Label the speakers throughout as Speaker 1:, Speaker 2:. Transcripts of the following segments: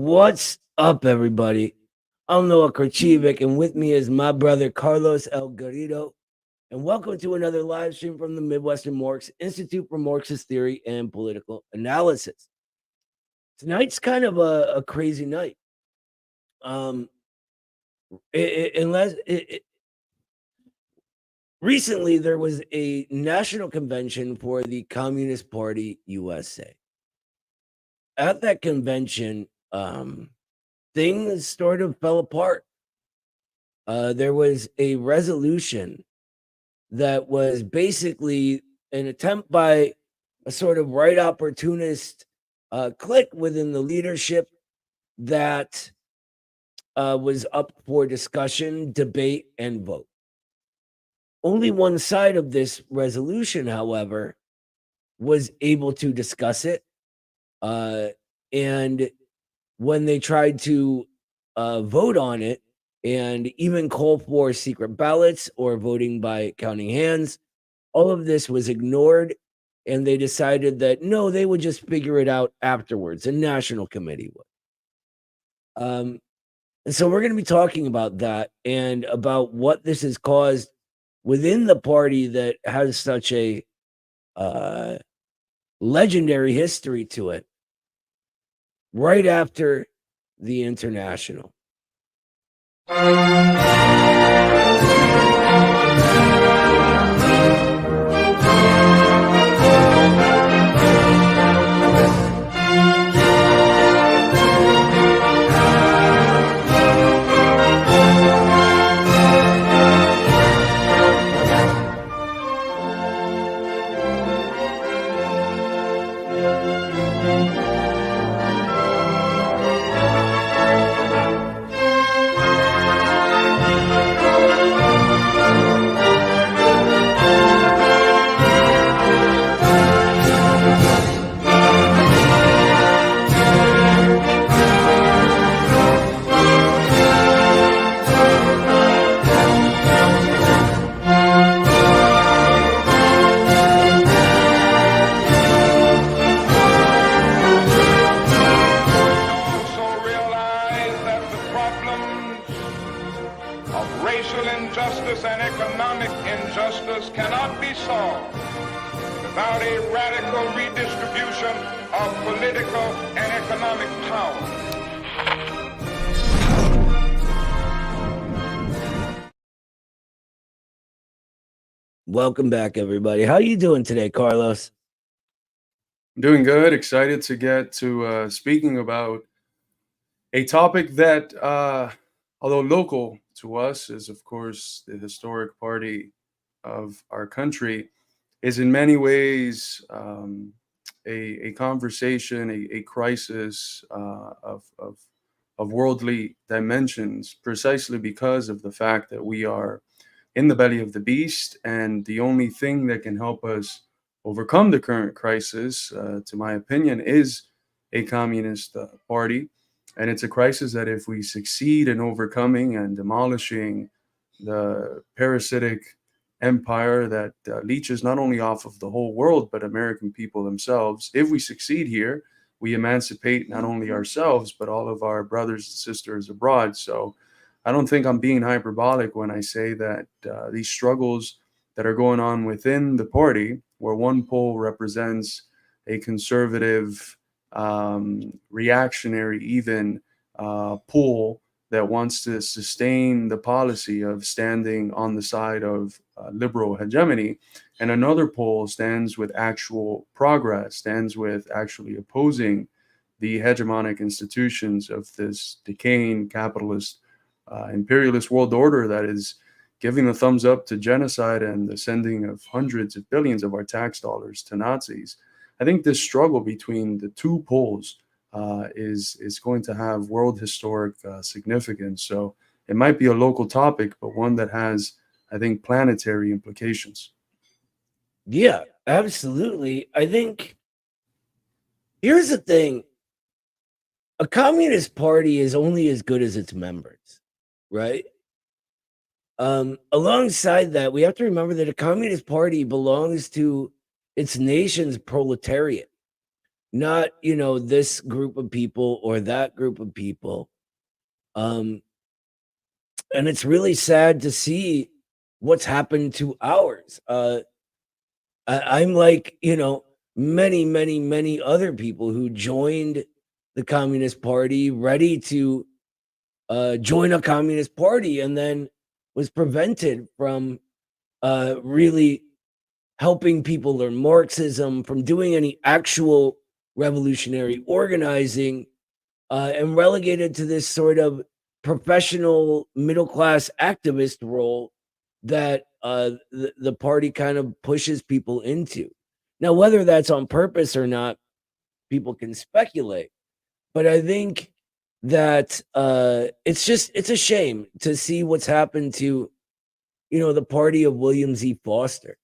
Speaker 1: What's up, everybody? I'm Noah Korchivik, and with me is my brother Carlos El Garrido. And welcome to another live stream from the Midwestern Marx Institute for Marxist Theory and Political Analysis. Tonight's kind of a crazy night. Recently there was a national convention for the Communist Party USA. At that convention, things sort of fell apart. There was a resolution that was basically an attempt by a sort of right opportunist clique within the leadership that was up for discussion, debate, and vote. Only one side of this resolution, however, was able to discuss it. And when they tried to vote on it and even call for secret ballots or voting by counting hands, all of this was ignored. And they decided that, no, they would just figure it out afterwards. A national committee would. And so we're going to be talking about that and about what this has caused within the party that has such a legendary history to it right after the International. Welcome back, everybody. How are you doing today, Carlos?
Speaker 2: Doing good. Excited to get to speaking about a topic that, although local to us, is of course the historic party of our country, is in many ways a conversation, a crisis of worldly dimensions, precisely because of the fact that we are in the belly of the beast, and the only thing that can help us overcome the current crisis, to my opinion, is a communist party. And it's a crisis that if we succeed in overcoming and demolishing the parasitic empire that leeches not only off of the whole world, but American people themselves, if we succeed here, we emancipate not only ourselves, but all of our brothers and sisters abroad. So I don't think I'm being hyperbolic when I say that these struggles that are going on within the party, where one pole represents a conservative, reactionary even pole that wants to sustain the policy of standing on the side of liberal hegemony, and another pole stands with actual progress, stands with actually opposing the hegemonic institutions of this decaying capitalist imperialist world order that is giving the thumbs up to genocide and the sending of hundreds of billions of our tax dollars to Nazis. I think this struggle between the two poles is going to have world historic significance. So it might be a local topic, but one that has, I think, planetary implications.
Speaker 1: Yeah, absolutely. I think here's the thing. A communist party is only as good as its members, right? Alongside that, we have to remember that a communist party belongs to its nation's proletariat. not, you know, this group of people or that group of people. Um, and it's really sad to see what's happened to ours. I'm like, you know, many, many, many other people who joined the Communist Party ready to join a Communist Party and then was prevented from really helping people learn Marxism, from doing any actual revolutionary organizing, and relegated to this sort of professional middle class activist role that the party kind of pushes people into. Now, whether that's on purpose or not, people can speculate. But I think that it's a shame to see what's happened to, you know, the party of William Z. Foster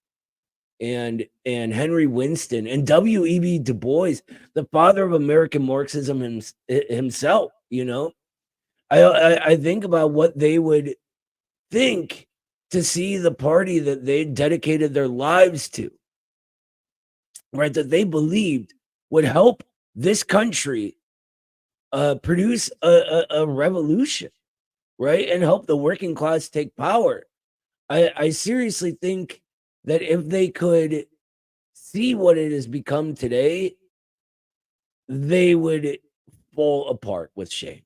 Speaker 1: and Henry Winston and W.E.B. Du Bois, the father of American Marxism himself. You know, I think about what they would think to see the party that they dedicated their lives to, right? That they believed would help this country produce a revolution, right, and help the working class take power. I seriously think that if they could see what it has become today, they would fall apart with shame.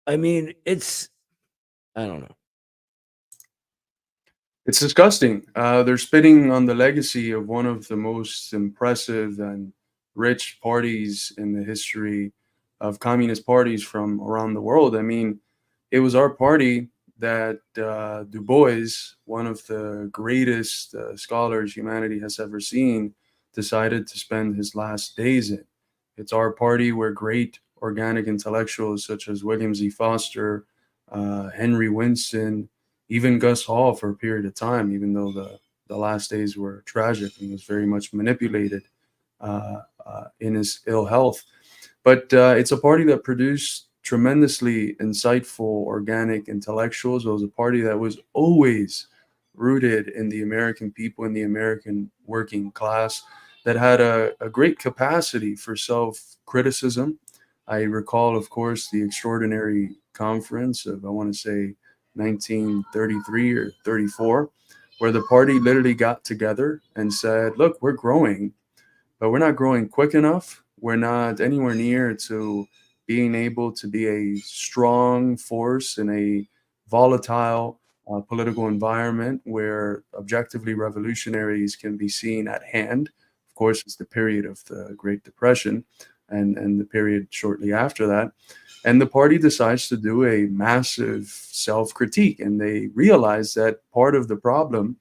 Speaker 1: I mean, I don't know.
Speaker 2: It's disgusting. They're spitting on the legacy of one of the most impressive and rich parties in the history of communist parties from around the world. I mean, it was our party that Du Bois, one of the greatest scholars humanity has ever seen, decided to spend his last days in. It's our party where great organic intellectuals such as William Z. Foster, Henry Winston, even Gus Hall for a period of time, even though the last days were tragic. He was very much manipulated in his ill health. But it's a party that produced tremendously insightful, organic intellectuals. It was a party that was always rooted in the American people, in the American working class, that had a great capacity for self criticism. I recall, of course, the extraordinary conference of, I want to say, 1933 or 34, where the party literally got together and said, look, we're growing, but we're not growing quick enough. We're not anywhere near to being able to be a strong force in a volatile political environment where objectively revolutionaries can be seen at hand. Of course, it's the period of the Great Depression and the period shortly after that. And the party decides to do a massive self critique. And they realize that part of the problem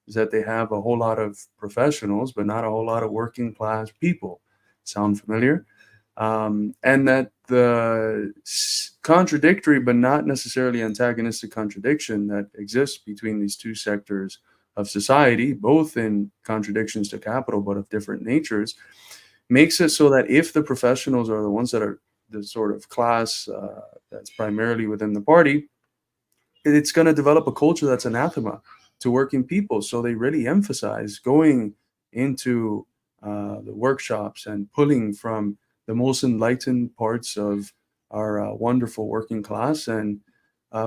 Speaker 2: is that they have a whole lot of professionals, but not a whole lot of working class people. Sound familiar? And that the contradictory, but not necessarily antagonistic contradiction that exists between these two sectors of society, both in contradictions to capital, but of different natures, makes it so that if the professionals are the ones that are the sort of class that's primarily within the party, it's going to develop a culture that's anathema to working people. So they really emphasize going into the workshops and pulling from the most enlightened parts of our wonderful working class. And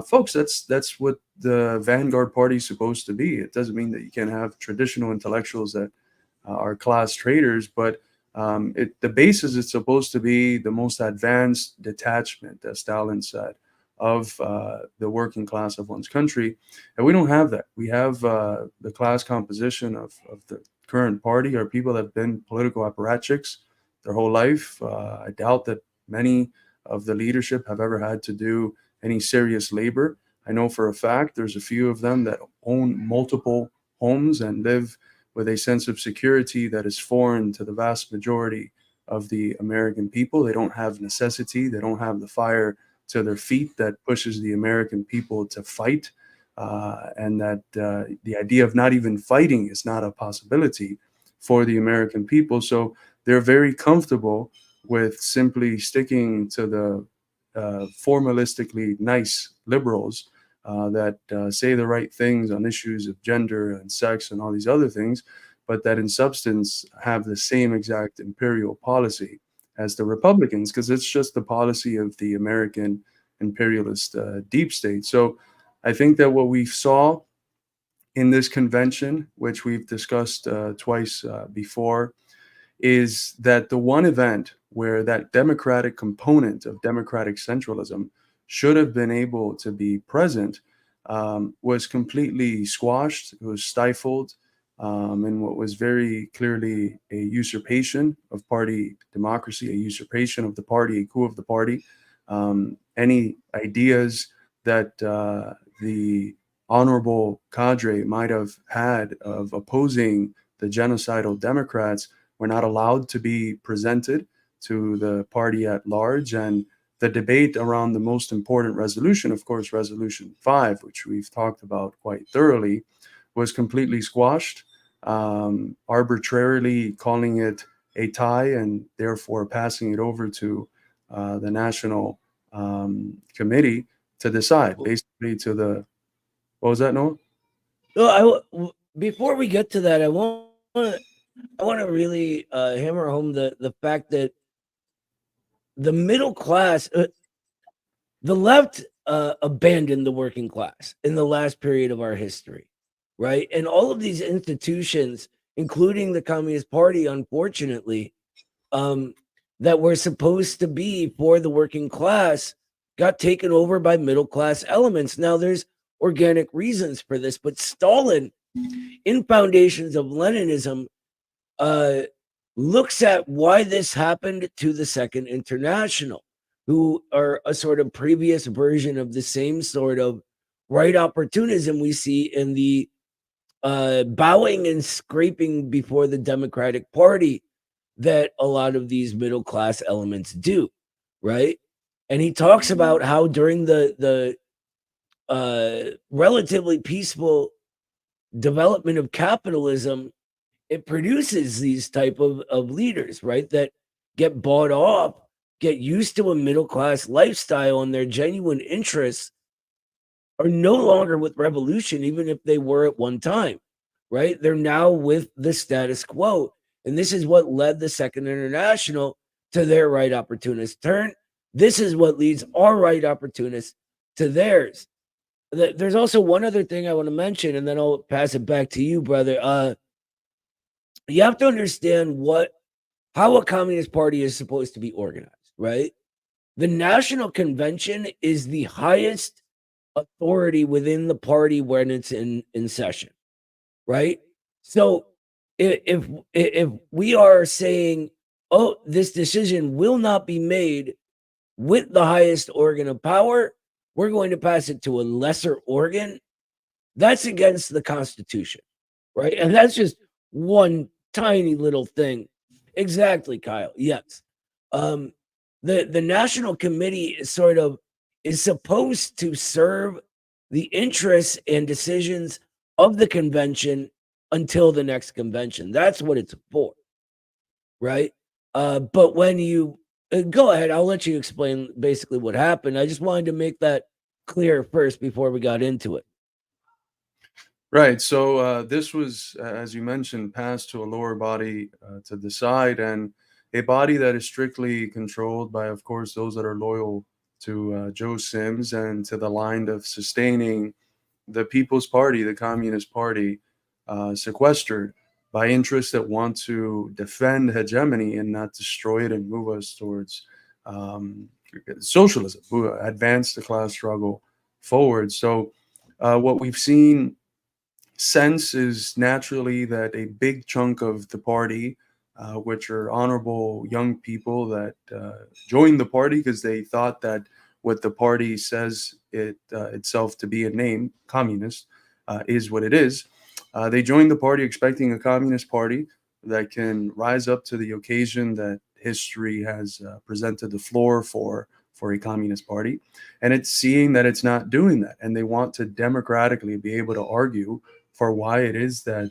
Speaker 2: folks, that's what the vanguard party is supposed to be. It doesn't mean that you can't have traditional intellectuals that are class traders, but the basis is supposed to be the most advanced detachment, as Stalin said, of the working class of one's country. And we don't have that. We have the class composition of the current party are people that have been political apparatchiks their whole life. I doubt that many of the leadership have ever had to do any serious labor. I know for a fact there's a few of them that own multiple homes and live with a sense of security that is foreign to the vast majority of the American people. They don't have necessity. They don't have the fire to their feet that pushes the American people to fight. And that the idea of not even fighting is not a possibility for the American people. So they're very comfortable with simply sticking to the formalistically nice liberals that say the right things on issues of gender and sex and all these other things, but that in substance have the same exact imperial policy as the Republicans, because it's just the policy of the American imperialist deep state. So I think that what we saw in this convention, which we've discussed twice before, is that the one event where that democratic component of democratic centralism should have been able to be present was completely squashed, it was stifled, in what was very clearly a usurpation of party democracy, a usurpation of the party, a coup of the party. Any ideas that the honorable cadre might have had of opposing the genocidal Democrats were not allowed to be presented to the party at large. And the debate around the most important resolution, of course, Resolution 5, which we've talked about quite thoroughly, was completely squashed, arbitrarily calling it a tie and therefore passing it over to the National Committee to decide, basically to the, what was that, Noah?
Speaker 1: Before we get to that, I want to really hammer home the fact that the middle class, the left abandoned the working class in the last period of our history, right? And all of these institutions, including the Communist Party, unfortunately, that were supposed to be for the working class, got taken over by middle class elements. Now, there's organic reasons for this, but Stalin, in Foundations of Leninism, looks at why this happened to the Second International, who are a sort of previous version of the same sort of right opportunism we see in the bowing and scraping before the Democratic Party that a lot of these middle class elements do, right? And he talks about how during the relatively peaceful development of capitalism, it produces these type of leaders, right, that get bought off, get used to a middle class lifestyle, and their genuine interests are no longer with revolution, even if they were at one time, right? They're now with the status quo. And this is what led the Second International to their right opportunist turn. This is what leads our right opportunists to theirs. There's also one other thing I want to mention, and then I'll pass it back to you, brother. You have to understand how a communist party is supposed to be organized, right? The National Convention is the highest authority within the party when it's in session, right? So if we are saying, oh, this decision will not be made with the highest organ of power, we're going to pass it to a lesser organ, that's against the Constitution, right? And that's just one tiny little thing. Exactly, Kyle. Yes. The National Committee is supposed to serve the interests and decisions of the convention until the next convention. That's what it's for, right? But when you go ahead, I'll let you explain basically what happened. I just wanted to make that clear first before we got into it.
Speaker 2: Right. So this was, as you mentioned, passed to a lower body to decide, and a body that is strictly controlled by, of course, those that are loyal to Joe Sims and to the line of sustaining the People's Party, the Communist Party, sequestered by interests that want to defend hegemony and not destroy it and move us towards socialism, advance the class struggle forward. So what we've seen sense is naturally that a big chunk of the party, which are honorable young people that joined the party because they thought that what the party says itself to be a name, communist, is what it is. They joined the party expecting a communist party that can rise up to the occasion that history has presented the floor for a communist party. And it's seeing that it's not doing that. And they want to democratically be able to argue for why it is that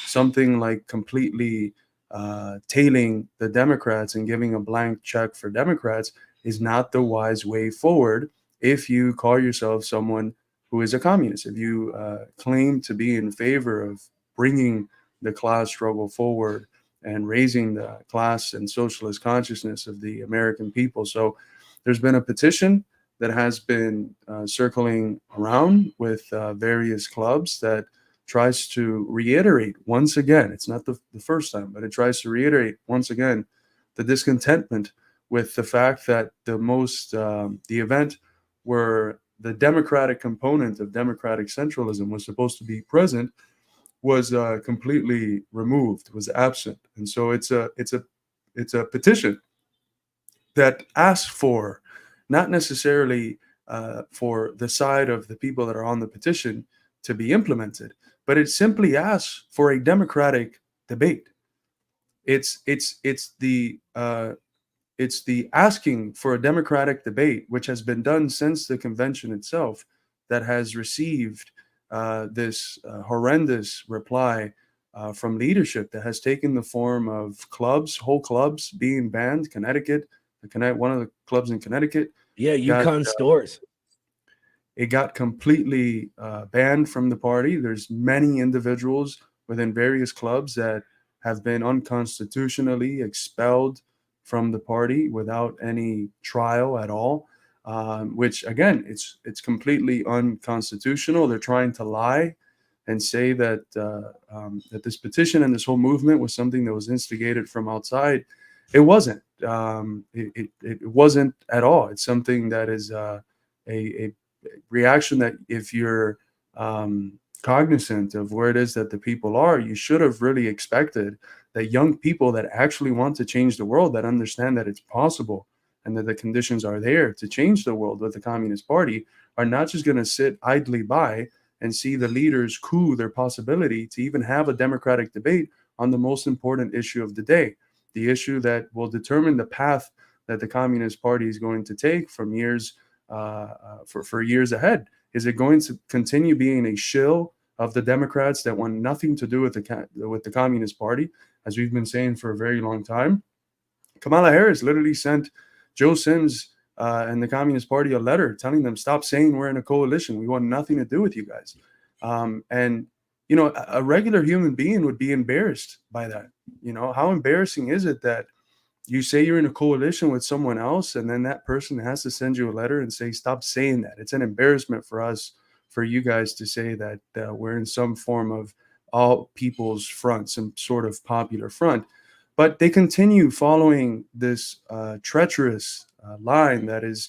Speaker 2: something like completely tailing the Democrats and giving a blank check for Democrats is not the wise way forward if you call yourself someone who is a communist. If you claim to be in favor of bringing the class struggle forward and raising the class and socialist consciousness of the American people. So there's been a petition that has been circling around with various clubs that tries to reiterate once again, it's not the first time, but it tries to reiterate once again the discontentment with the fact that the event where the democratic component of democratic centralism was supposed to be present was completely removed, was absent. And so it's a petition that asks for not necessarily for the side of the people that are on the petition to be implemented, but it simply asks for a democratic debate. It's the asking for a democratic debate, which has been done since the convention itself, that has received this horrendous reply from leadership that has taken the form of whole clubs being banned. One of the clubs in Connecticut,
Speaker 1: Yeah,
Speaker 2: got
Speaker 1: Yukon stores.
Speaker 2: it got completely banned from the party. There's many individuals within various clubs that have been unconstitutionally expelled from the party without any trial at all, which again, it's completely unconstitutional. They're trying to lie and say that that this petition and this whole movement was something that was instigated from outside. It wasn't. It wasn't at all. It's something that is a reaction that, if you're cognizant of where it is that the people are, you should have really expected that young people that actually want to change the world, that understand that it's possible and that the conditions are there to change the world with the Communist Party, are not just going to sit idly by and see the leaders coup their possibility to even have a democratic debate on the most important issue of the day, the issue that will determine the path that the Communist Party is going to take from years for years ahead. Is it going to continue being a shill of the Democrats that want nothing to do with the Communist Party, as we've been saying for a very long time? Kamala Harris literally sent Joe Sims and the Communist Party a letter telling them, stop saying we're in a coalition. We want nothing to do with you guys. And a regular human being would be embarrassed by that. How embarrassing is it that you say you're in a coalition with someone else, and then that person has to send you a letter and say, stop saying that. It's an embarrassment for us, for you guys to say that we're in some form of all people's front, some sort of popular front. But they continue following this treacherous line that is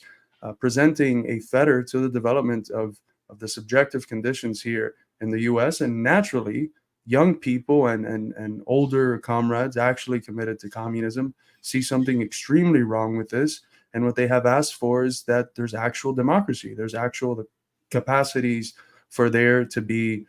Speaker 2: presenting a fetter to the development of the subjective conditions here in the US. And naturally, young people and older comrades actually committed to communism see something extremely wrong with this. And what they have asked for is that there's actual democracy. There's actual capacities for there to be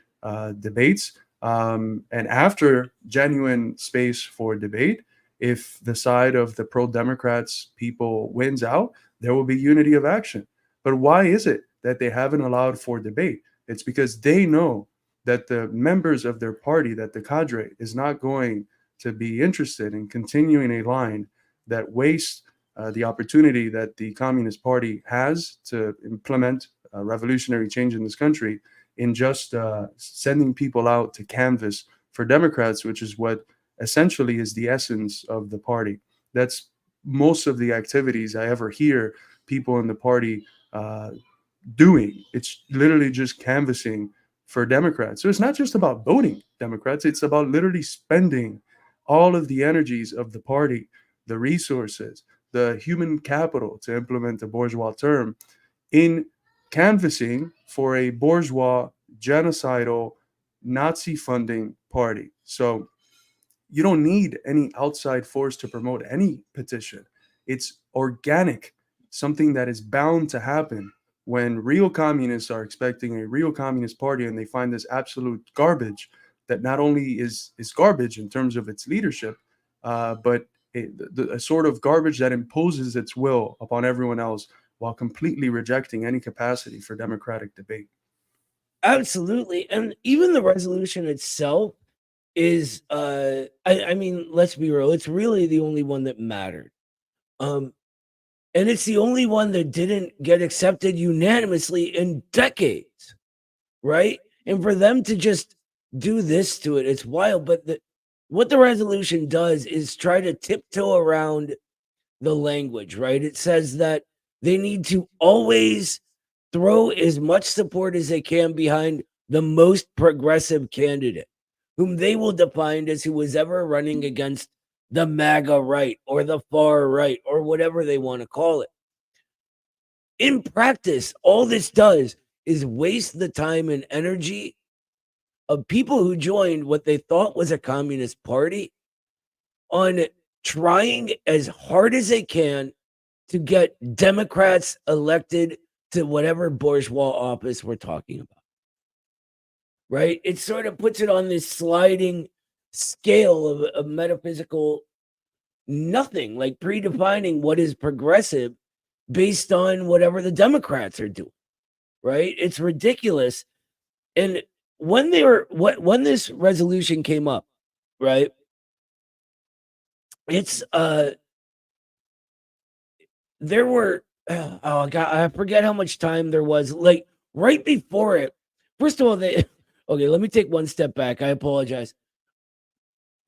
Speaker 2: debates. And after genuine space for debate, if the side of the pro-Democrats people wins out, there will be unity of action. But why is it that they haven't allowed for debate? It's because they know that the members of their party, that the cadre is not going to be interested in continuing a line that wastes the opportunity that the Communist Party has to implement revolutionary change in this country in just sending people out to canvass for Democrats, which is what essentially is the essence of the party. That's most of the activities I ever hear people in the party doing. It's literally just canvassing for Democrats. So it's not just about voting Democrats, it's about literally spending all of the energies of the party, the resources, the human capital, to implement the bourgeois term, in canvassing for a bourgeois, genocidal, Nazi funding party. So you don't need any outside force to promote any petition. It's organic, something that is bound to happen when real communists are expecting a real communist party and they find this absolute garbage that not only is garbage in terms of its leadership, but a sort of garbage that imposes its will upon everyone else while completely rejecting any capacity for democratic debate.
Speaker 1: Absolutely. And even the resolution itself is I mean, let's be real, it's really the only one that mattered. And it's the only one that didn't get accepted unanimously in decades, right? And for them to just do this to it. It's wild. But what the resolution does is try to tiptoe around the language, right? It says that they need to always throw as much support as they can behind the most progressive candidate, whom they will define as who was ever running against the MAGA right or the far right or whatever they want to call it. In practice, all this does is waste the time and energy of people who joined what they thought was a communist party on trying as hard as they can to get Democrats elected to whatever bourgeois office we're talking about. Right? It sort of puts it on this sliding scale of metaphysical nothing, like predefining what is progressive based on whatever the Democrats are doing. Right? It's ridiculous. And when this resolution came up, right? It's there were oh god, I forget how much time there was. Like right before it, first of all, they okay, let me take one step back. I apologize.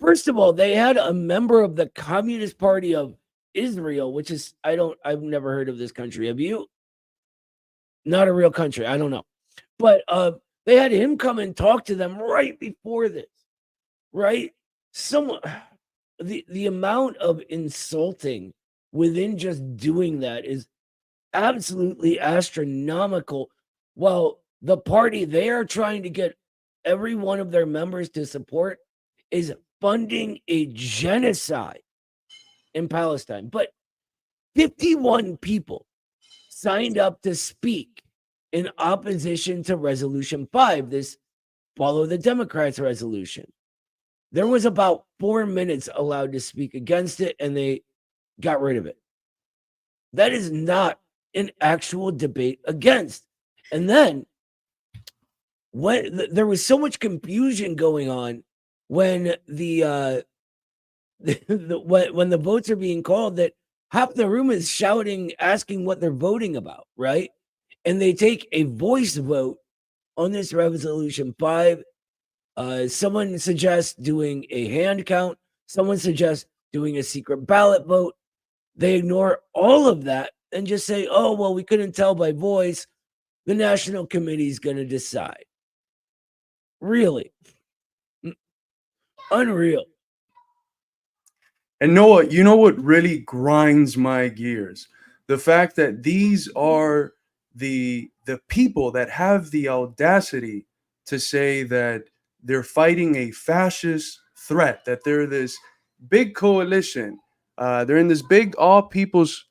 Speaker 1: First of all, they had a member of the Communist Party of Israel, which is I've never heard of this country. Have you? Not a real country. I don't know. But they had him come and talk to them right before this. Right? Someone the amount of insulting within just doing that is absolutely astronomical. While the party they are trying to get every one of their members to support is funding a genocide in Palestine. But 51 people signed up to speak in opposition to Resolution 5, this Follow the Democrats resolution. There was about 4 minutes allowed to speak against it, and they got rid of it. That is not an actual debate against. And then when there was so much confusion going on when the when the votes are being called that half the room is shouting, asking what they're voting about, right? And they take a voice vote on this resolution 5. Someone suggests doing a hand count. Someone suggests doing a secret ballot vote. They ignore all of that and just say, oh, well, we couldn't tell by voice. The National Committee is going to decide. Really? Unreal.
Speaker 2: And Noah, you know what really grinds my gears? The fact that these are the people that have the audacity to say that they're fighting a fascist threat, that they're this big coalition, they're in this big all people's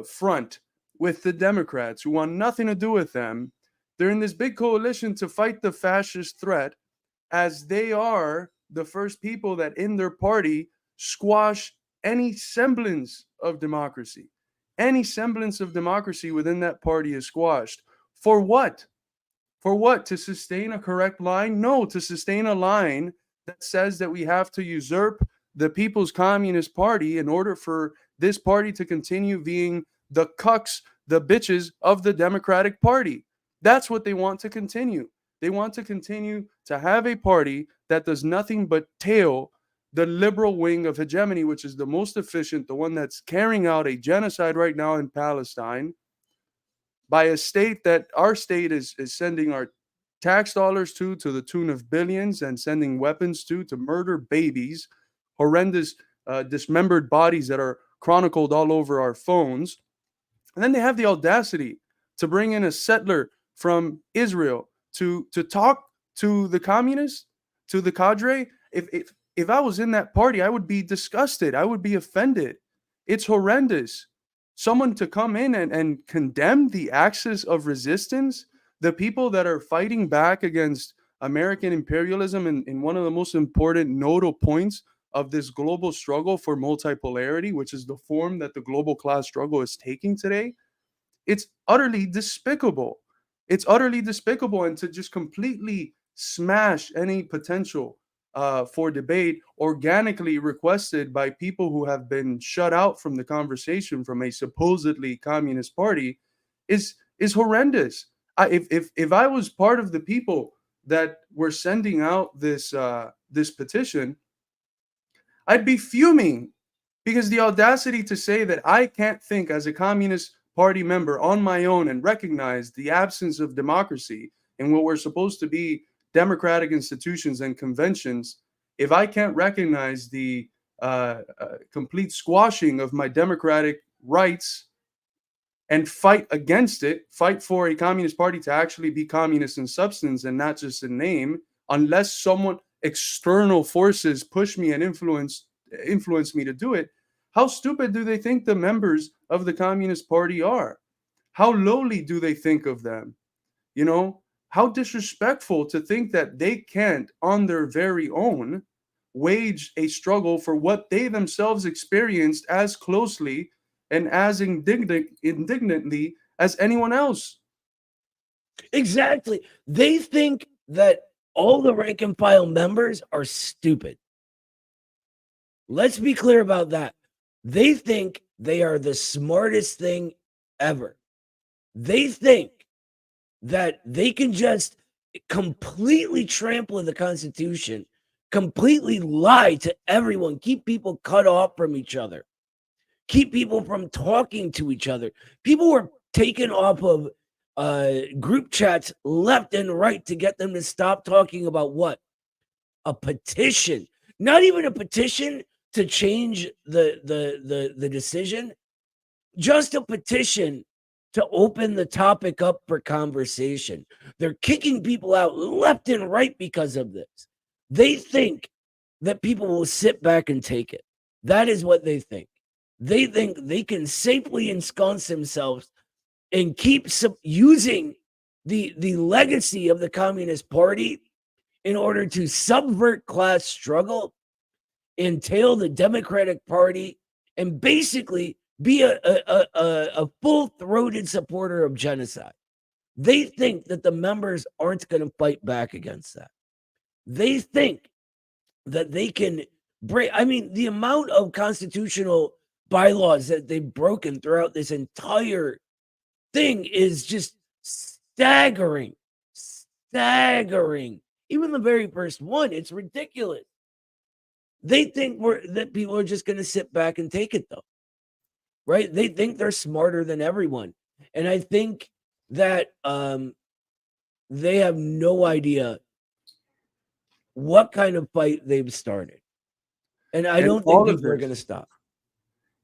Speaker 2: front with the Democrats who want nothing to do with them. They're in this big coalition to fight the fascist threat, as they are the first people that in their party squash any semblance of democracy. Any semblance of democracy within that party is squashed. For what? For what? To sustain a correct line? No, to sustain a line that says that we have to usurp the People's Communist Party in order for this party to continue being the cucks, the bitches of the Democratic Party. That's what they want to continue. They want to continue to have a party that does nothing but tail the liberal wing of hegemony, which is the most efficient, the one that's carrying out a genocide right now in Palestine by a state that our state is sending our tax dollars to the tune of billions, and sending weapons to murder babies, horrendous dismembered bodies that are chronicled all over our phones. And then they have the audacity to bring in a settler from Israel to talk to the communists, to the cadre. If I was in that party, I would be disgusted. I would be offended. It's horrendous. Someone to come in and condemn the axis of resistance, the people that are fighting back against American imperialism in one of the most important nodal points of this global struggle for multipolarity, which is the form that the global class struggle is taking today. It's utterly despicable. It's utterly despicable. And to just completely smash any potential for debate organically requested by people who have been shut out from the conversation from a supposedly communist party is horrendous. If I was part of the people that were sending out this petition, I'd be fuming, because the audacity to say that I can't think as a Communist Party member on my own and recognize the absence of democracy in what were supposed to be democratic institutions and conventions, if I can't recognize the complete squashing of my democratic rights and fight against it, fight for a Communist Party to actually be communist in substance and not just in name, unless someone external forces push me and influence me to do it. How stupid do they think the members of the Communist Party are? How lowly do they think of them? You know, how disrespectful to think that they can't, on their very own, wage a struggle for what they themselves experienced as closely and as indignantly as anyone else.
Speaker 1: Exactly. They think that all the rank and file members are stupid. Let's be clear about that. They think they are the smartest thing ever. They think that they can just completely trample the Constitution, completely lie to everyone, keep people cut off from each other, keep people from talking to each other. People were taken off of group chats left and right to get them to stop talking about what? A petition. Not even a petition to change the decision, just a petition to open the topic up for conversation. They're kicking people out left and right because of this. They think that people will sit back and take it. That is what they think. They think they can safely ensconce themselves and keep using the legacy of the Communist Party in order to subvert class struggle, entail the Democratic Party, and basically be a full-throated supporter of genocide. They think that the members aren't going to fight back against that. They think that they can break. I mean, the amount of constitutional bylaws that they've broken throughout this entire thing is just staggering. Staggering. Even the very first one, it's ridiculous. They think that people are just going to sit back and take it, though. Right? They think they're smarter than everyone. And I think that they have no idea what kind of fight they've started. And I don't think people are going to stop.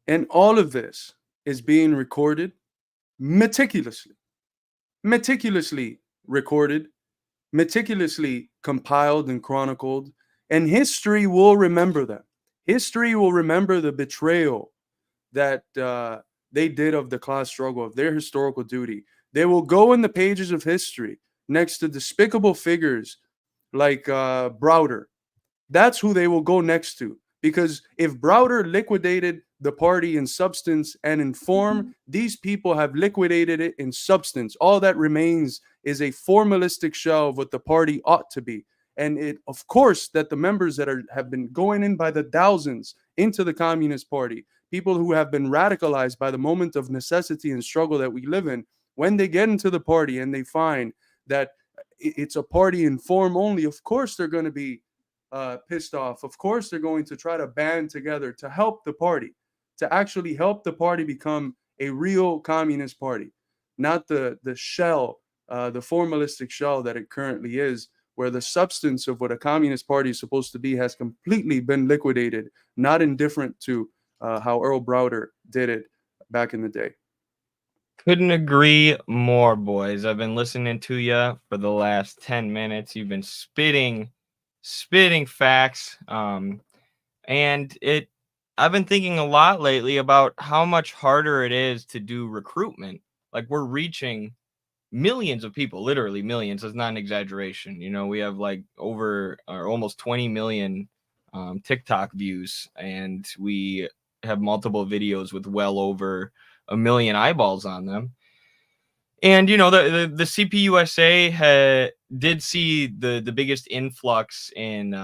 Speaker 2: And all of this is being recorded meticulously recorded, meticulously compiled and chronicled. And history will remember them. History will remember the betrayal that they did of the class struggle, of their historical duty. They will go in the pages of history next to despicable figures like Browder. That's who they will go next to. Because if Browder liquidated the party in substance and in form, these people have liquidated it in substance. All that remains is a formalistic shell of what the party ought to be. And it, of course, that the members that have been going in by the thousands into the Communist Party, people who have been radicalized by the moment of necessity and struggle that we live in, when they get into the party and they find that it's a party in form only, of course they're going to be pissed off. Of course they're going to try to band together to help the party, to actually help the party become a real communist party, not the shell, the formalistic shell that it currently is, where the substance of what a communist party is supposed to be has completely been liquidated, not indifferent to how Earl Browder did it back in the day.
Speaker 3: Couldn't agree more, boys. I've been listening to you for the last 10 minutes. You've been spitting facts. And I've been thinking a lot lately about how much harder it is to do recruitment. Like, we're reaching millions of people, literally millions. It's not an exaggeration. You know, we have like over or almost 20 million TikTok views, and we have multiple videos with well over 1 million eyeballs on them. And, you know, the CPUSA did see the biggest influx in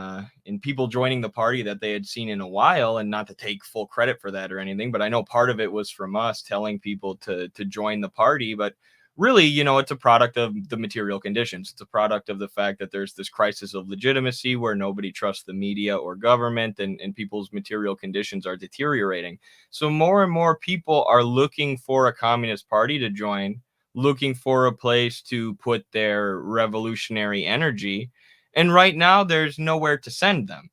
Speaker 3: people joining the party that they had seen in a while, and not to take full credit for that or anything, but I know part of it was from us telling people to join the party. But really, it's a product of the material conditions. It's a product of the fact that there's this crisis of legitimacy where nobody trusts the media or government, and people's material conditions are deteriorating. So more and more people are looking for a communist party to join, looking for a place to put their revolutionary energy. And right now, there's nowhere to send them.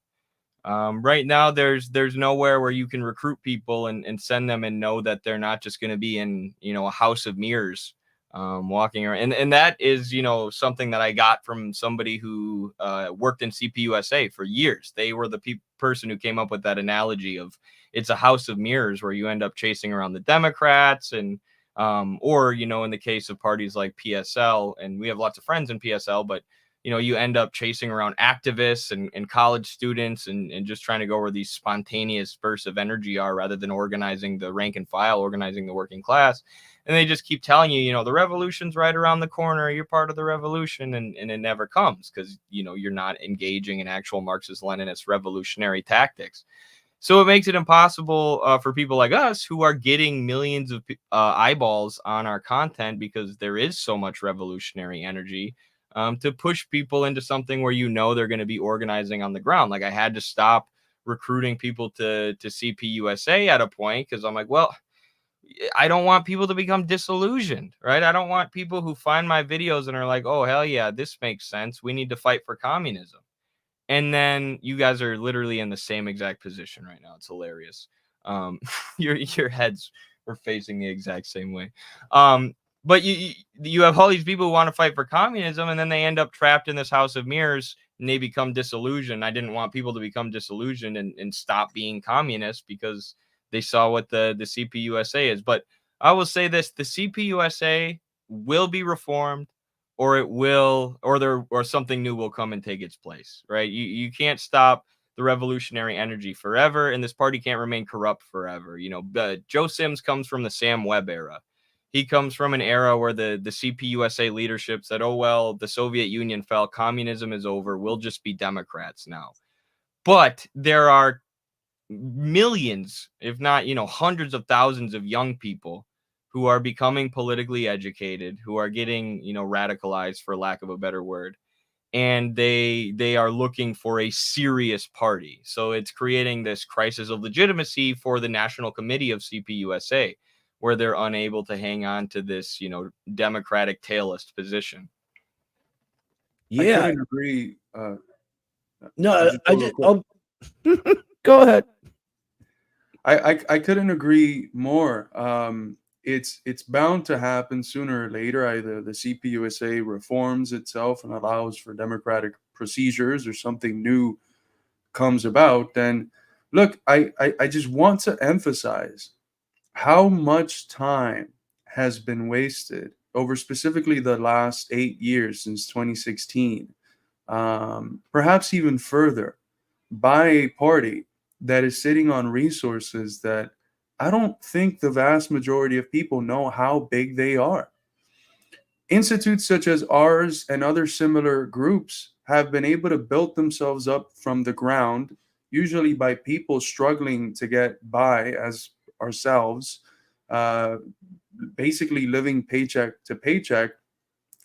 Speaker 3: Right now, there's nowhere where you can recruit people and send them and know that they're not just going to be in a house of mirrors, walking around. And that is something that I got from somebody who worked in CPUSA for years. They were the person who came up with that analogy of it's a house of mirrors where you end up chasing around the Democrats and or in the case of parties like PSL, and we have lots of friends in PSL, but you end up chasing around activists and college students and just trying to go where these spontaneous bursts of energy are, rather than organizing the rank and file, organizing the working class. And they just keep telling you, the revolution's right around the corner. You're part of the revolution. And it never comes because, you're not engaging in actual Marxist-Leninist revolutionary tactics. So it makes it impossible for people like us who are getting millions of eyeballs on our content because there is so much revolutionary energy, to push people into something where they're going to be organizing on the ground. Like I had to stop recruiting people to CPUSA at a point because I'm like, well, I don't want people to become disillusioned, right? I don't want people who find my videos and are like, oh, hell yeah, this makes sense. We need to fight for communism. And then you guys are literally in the same exact position right now. It's hilarious. Your heads were facing the exact same way. But you have all these people who want to fight for communism, and then they end up trapped in this house of mirrors and they become disillusioned. I didn't want people to become disillusioned and stop being communist because they saw what the CPUSA is. But I will say this, the CPUSA will be reformed, or it will, or something new will come and take its place, right? You can't stop the revolutionary energy forever, and this party can't remain corrupt forever. Joe Sims comes from the Sam Webb era. He comes from an era where the CPUSA leadership said, oh, well, the Soviet Union fell, communism is over, we'll just be Democrats now. But there are millions, if not, hundreds of thousands of young people who are becoming politically educated, who are getting, radicalized, for lack of a better word. And they are looking for a serious party. So it's creating this crisis of legitimacy for the National Committee of CPUSA, where they're unable to hang on to this, democratic tailist position.
Speaker 1: Yeah.
Speaker 2: I couldn't agree.
Speaker 1: No, go ahead.
Speaker 2: I couldn't agree more. It's bound to happen sooner or later. Either the CPUSA reforms itself and allows for democratic procedures, or something new comes about. And look, I just want to emphasize how much time has been wasted over specifically the last 8 years since 2016, perhaps even further, by a party that is sitting on resources that I don't think the vast majority of people know how big they are. Institutes such as ours and other similar groups have been able to build themselves up from the ground, usually by people struggling to get by as ourselves, basically living paycheck to paycheck.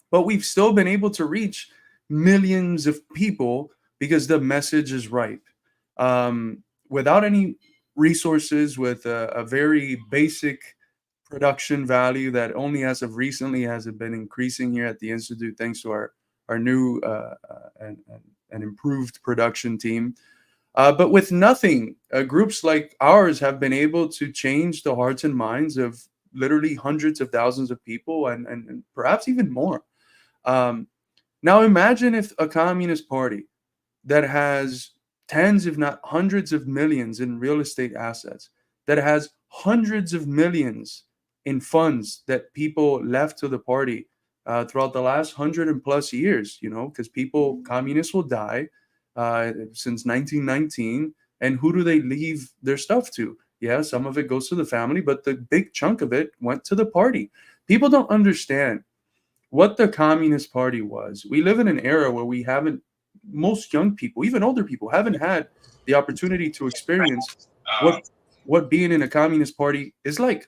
Speaker 2: But we've still been able to reach millions of people because the message is right. Without any resources, with a very basic production value that only as of recently has it been increasing here at the Institute, thanks to our new and improved production team. But with nothing, groups like ours have been able to change the hearts and minds of literally hundreds of thousands of people, and perhaps even more. Now imagine if a communist party that has tens, if not hundreds of millions in real estate assets, that has hundreds of millions in funds that people left to the party throughout the last 100+ years, because communists will die since 1919. And who do they leave their stuff to? Yeah, some of it goes to the family, but the big chunk of it went to the party. People don't understand what the Communist Party was. We live in an era where most young people, even older people, haven't had the opportunity to experience what being in a Communist Party is like.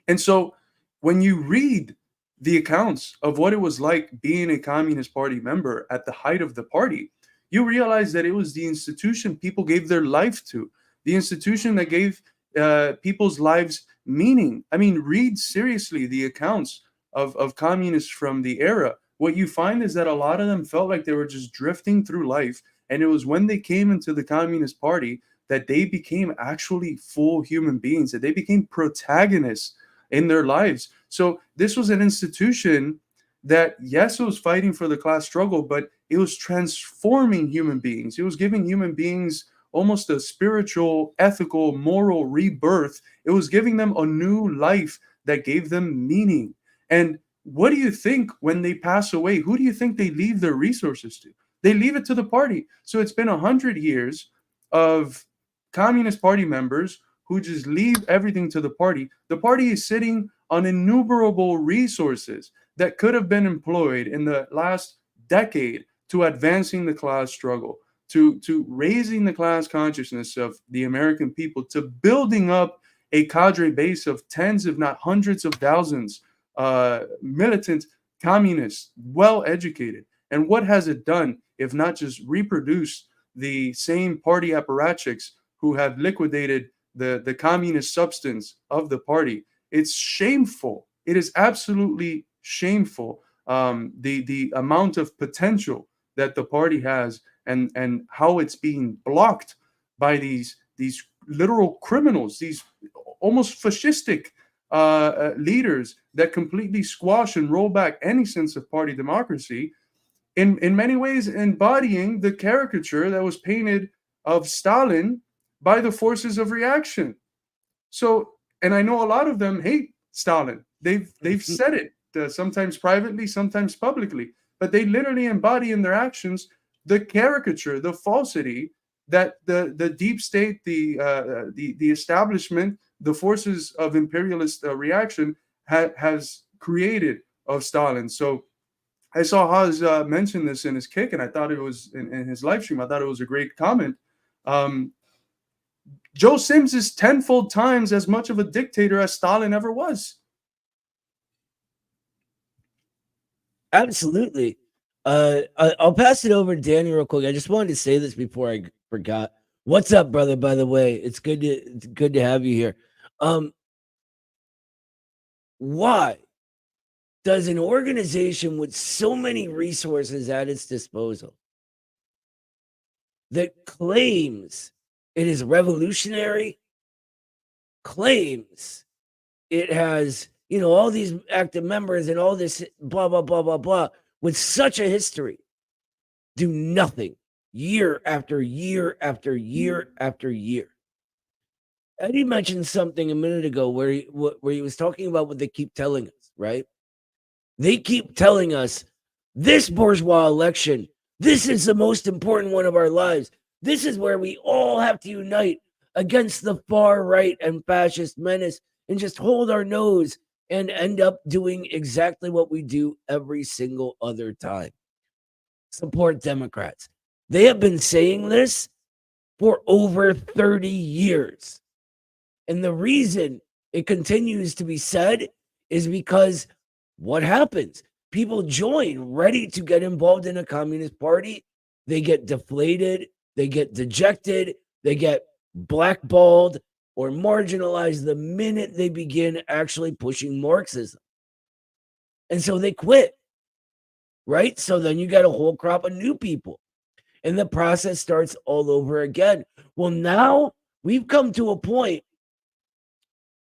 Speaker 2: And so when you read the accounts of what it was like being a Communist Party member at the height of the party, you realize that it was the institution people gave their life to, the institution that gave people's lives meaning. I mean, read seriously the accounts of communists from the era. What you find is that a lot of them felt like they were just drifting through life, and it was when they came into the Communist Party that they became actually full human beings, that they became protagonists in their lives. So this was an institution that, yes, it was fighting for the class struggle, but it was transforming human beings. It was giving human beings almost a spiritual, ethical, moral rebirth. It was giving them a new life that gave them meaning. And what do you think when they pass away? Who do you think they leave their resources to? They leave it to the party. So it's been 100 years of Communist Party members who just leave everything to the party. The party is sitting on innumerable resources that could have been employed in the last decade to advancing the class struggle, to raising the class consciousness of the American people, to building up a cadre base of tens, if not hundreds of thousands, militant communists, well-educated. And what has it done if not just reproduce the same party apparatchiks who have liquidated the communist substance of the party? It's shameful. It is absolutely shameful, the amount of potential that the party has, and how it's being blocked by these literal criminals, these almost fascistic leaders that completely squash and roll back any sense of party democracy, in many ways embodying the caricature that was painted of Stalin by the forces of reaction. So, and I know a lot of them hate Stalin. They've said it, sometimes privately, sometimes publicly, but they literally embody in their actions the caricature, the falsity that the deep state, the establishment, the forces of imperialist reaction has created of Stalin. So I saw Haz mention this in his kick, and I thought it was in his live stream. I thought it was a great comment. Joe Sims is tenfold times as much of a dictator as Stalin ever was.
Speaker 1: Absolutely. I'll pass it over to Danny real quick. I just wanted to say this before I forgot. What's up, brother? By the way, it's good to have you here. Why does an organization with so many resources at its disposal that claims it is revolutionary, claims it has, all these active members and all this blah, blah, blah, blah, blah, with such a history, do nothing year after year after year after year? Eddie mentioned something a minute ago where he was talking about what they keep telling us, right? They keep telling us this bourgeois election, this is the most important one of our lives. This is where we all have to unite against the far right and fascist menace and just hold our nose and end up doing exactly what we do every single other time. Support Democrats. They have been saying this for over 30 years. And the reason it continues to be said is because what happens? People join ready to get involved in a communist party. They get deflated. They get dejected. They get blackballed or marginalized the minute they begin actually pushing Marxism. And so they quit, right? So then you got a whole crop of new people. And the process starts all over again. Well, now we've come to a point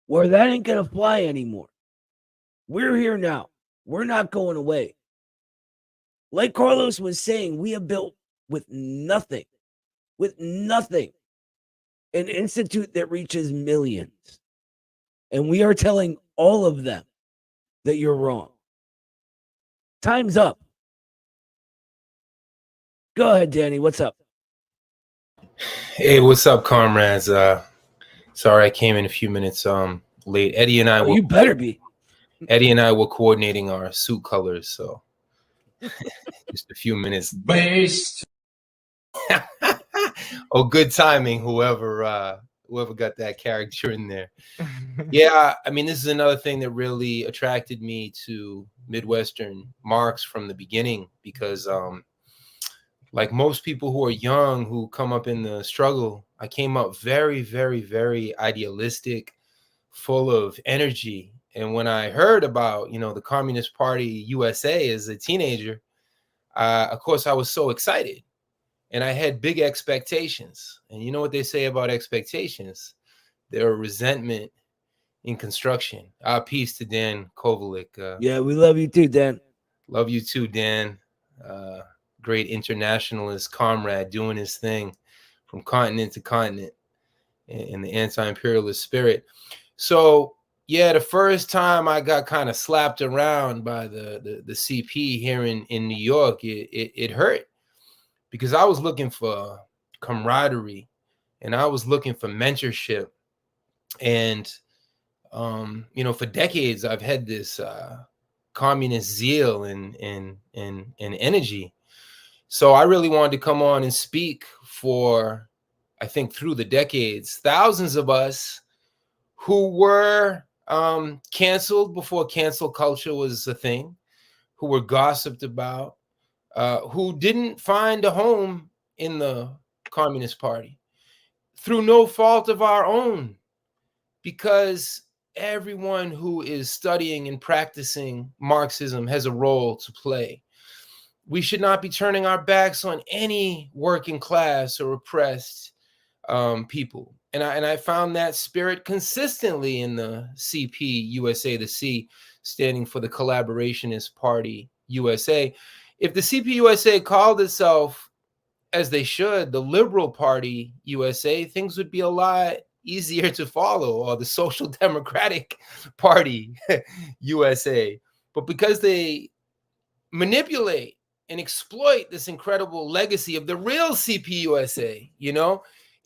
Speaker 1: where that ain't going to fly anymore. We're here now. We're not going away. Like Carlos was saying, we have built with nothing, an institute that reaches millions. And we are telling all of them that you're wrong. Time's up. Go ahead, Danny. What's up?
Speaker 4: Hey, what's up, comrades? Sorry I came in a few minutes late. Eddie and I
Speaker 1: you better be.
Speaker 4: Eddie and I were coordinating our suit colors, so just a few minutes.
Speaker 5: Based.
Speaker 4: Oh, good timing, whoever whoever got that character in there. Yeah, I mean, this is another thing that really attracted me to Midwestern Marx from the beginning, because like most people who are young, who come up in the struggle, I came up very, very, very idealistic, full of energy. And when I heard about, the Communist Party USA as a teenager, of course, I was so excited. And I had big expectations. And you know what they say about expectations? They're a resentment in construction. Peace to Dan Kovalik.
Speaker 1: Yeah, we love you too, Dan.
Speaker 4: Love you too, Dan. Great internationalist comrade doing his thing from continent to continent in the anti-imperialist spirit. So yeah, the first time I got kind of slapped around by the CP here in New York, it hurt, because I was looking for camaraderie and I was looking for mentorship. And for decades I've had this communist zeal and energy. So I really wanted to come on and speak for, I think, through the decades, thousands of us who were canceled before cancel culture was a thing, who were gossiped about, who didn't find a home in the Communist Party through no fault of our own, because everyone who is studying and practicing Marxism has a role to play. We should not be turning our backs on any working class or oppressed people. And I found that spirit consistently in the CPUSA, the C standing for the Collaborationist Party USA. If the CPUSA called itself, as they should, the Liberal Party USA, things would be a lot easier to follow, or the Social Democratic Party USA. But because they manipulate and exploit this incredible legacy of the real CPUSA,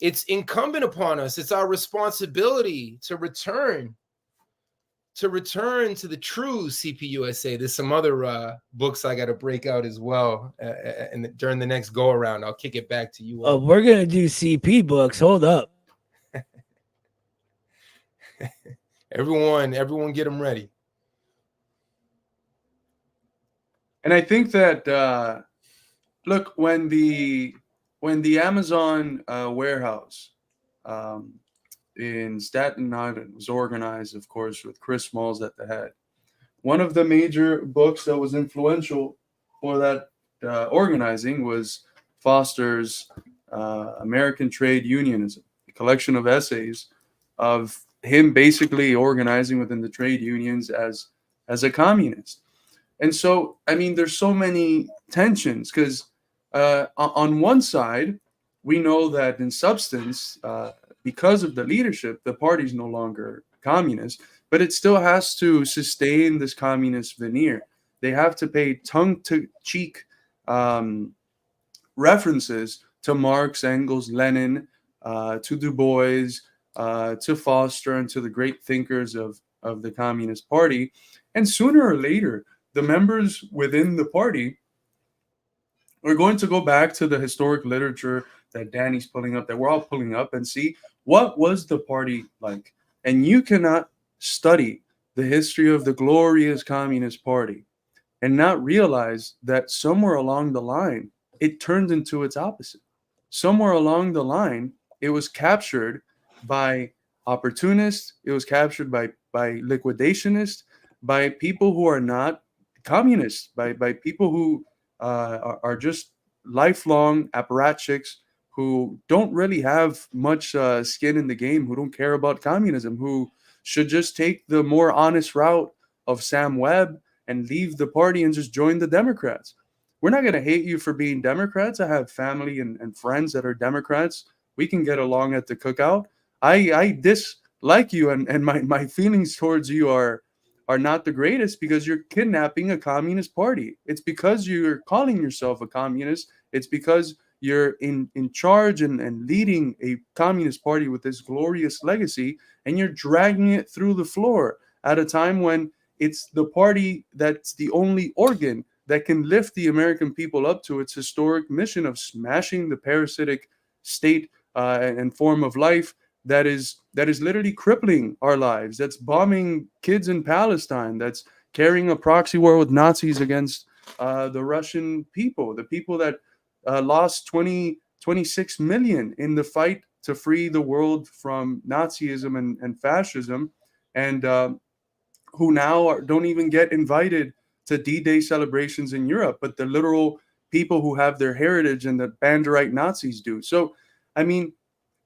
Speaker 4: it's incumbent upon us. It's our responsibility to return to the true CPUSA. There's some other books I got to break out as well. And during the next go around, I'll kick it back to you.
Speaker 1: Oh, we're going to do CP books. Hold up.
Speaker 4: Everyone get them ready.
Speaker 2: And I think that look, when the Amazon warehouse in Staten Island was organized, of course, with Chris Smalls at the head, one of the major books that was influential for that organizing was Foster's American Trade Unionism, a collection of essays of him basically organizing within the trade unions as a communist. And so, I mean, there's so many tensions, because on one side, we know that in substance, because of the leadership, the party's no longer communist, but it still has to sustain this communist veneer. They have to pay tongue-to-cheek references to Marx, Engels, Lenin, to Du Bois, to Foster, and to the great thinkers of the Communist Party. And sooner or later, the members within the party are going to go back to the historic literature that Danny's pulling up, that we're all pulling up, and see what was the party like. And you cannot study the history of the glorious Communist Party and not realize that somewhere along the line, it turned into its opposite. Somewhere along the line, it was captured by opportunists, it was captured by liquidationists, by people who are not communists, by people who are just lifelong apparatchiks who don't really have much skin in the game, who don't care about communism, who should just take the more honest route of Sam Webb and leave the party and just join the Democrats. We're not going to hate you for being Democrats. I have family and friends that are Democrats. We can get along at the cookout. I dislike you, and my feelings towards you are not the greatest, because you're kidnapping a communist party. It's because you're calling yourself a communist. It's because you're in charge and leading a communist party with this glorious legacy, and you're dragging it through the floor at a time when it's the party that's the only organ that can lift the American people up to its historic mission of smashing the parasitic state and form of life that is literally crippling our lives, that's bombing kids in Palestine, that's carrying a proxy war with Nazis against the Russian people, the people that lost 26 million in the fight to free the world from Nazism and fascism, and who now don't even get invited to D-Day celebrations in Europe, but the literal people who have their heritage and the Banderite Nazis do. So, I mean,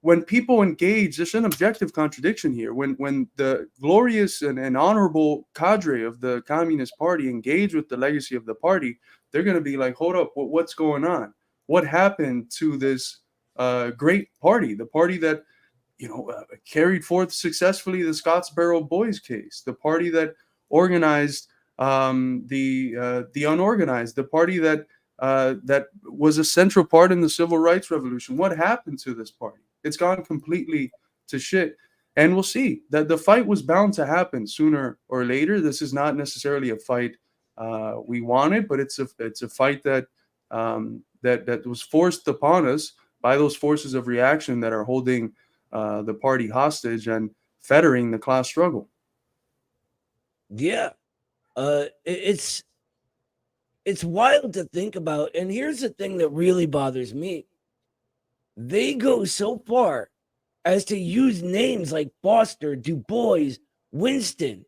Speaker 2: when people engage, there's an objective contradiction here. When the glorious and honorable cadre of the Communist Party engage with the legacy of the party, they're going to be like, hold up, what's going on? What happened to this great party, the party that carried forth successfully the Scottsboro Boys case, the party that organized the unorganized, the party that was a central part in the civil rights revolution. What happened to this party? It's gone completely to shit. And we'll see that the fight was bound to happen sooner or later. This is not necessarily a fight we wanted, but it's a fight that that was forced upon us by those forces of reaction that are holding the party hostage and fettering the class struggle.
Speaker 1: Yeah, it's wild to think about. And here's the thing that really bothers me. They go so far as to use names like Foster, Du Bois, Winston,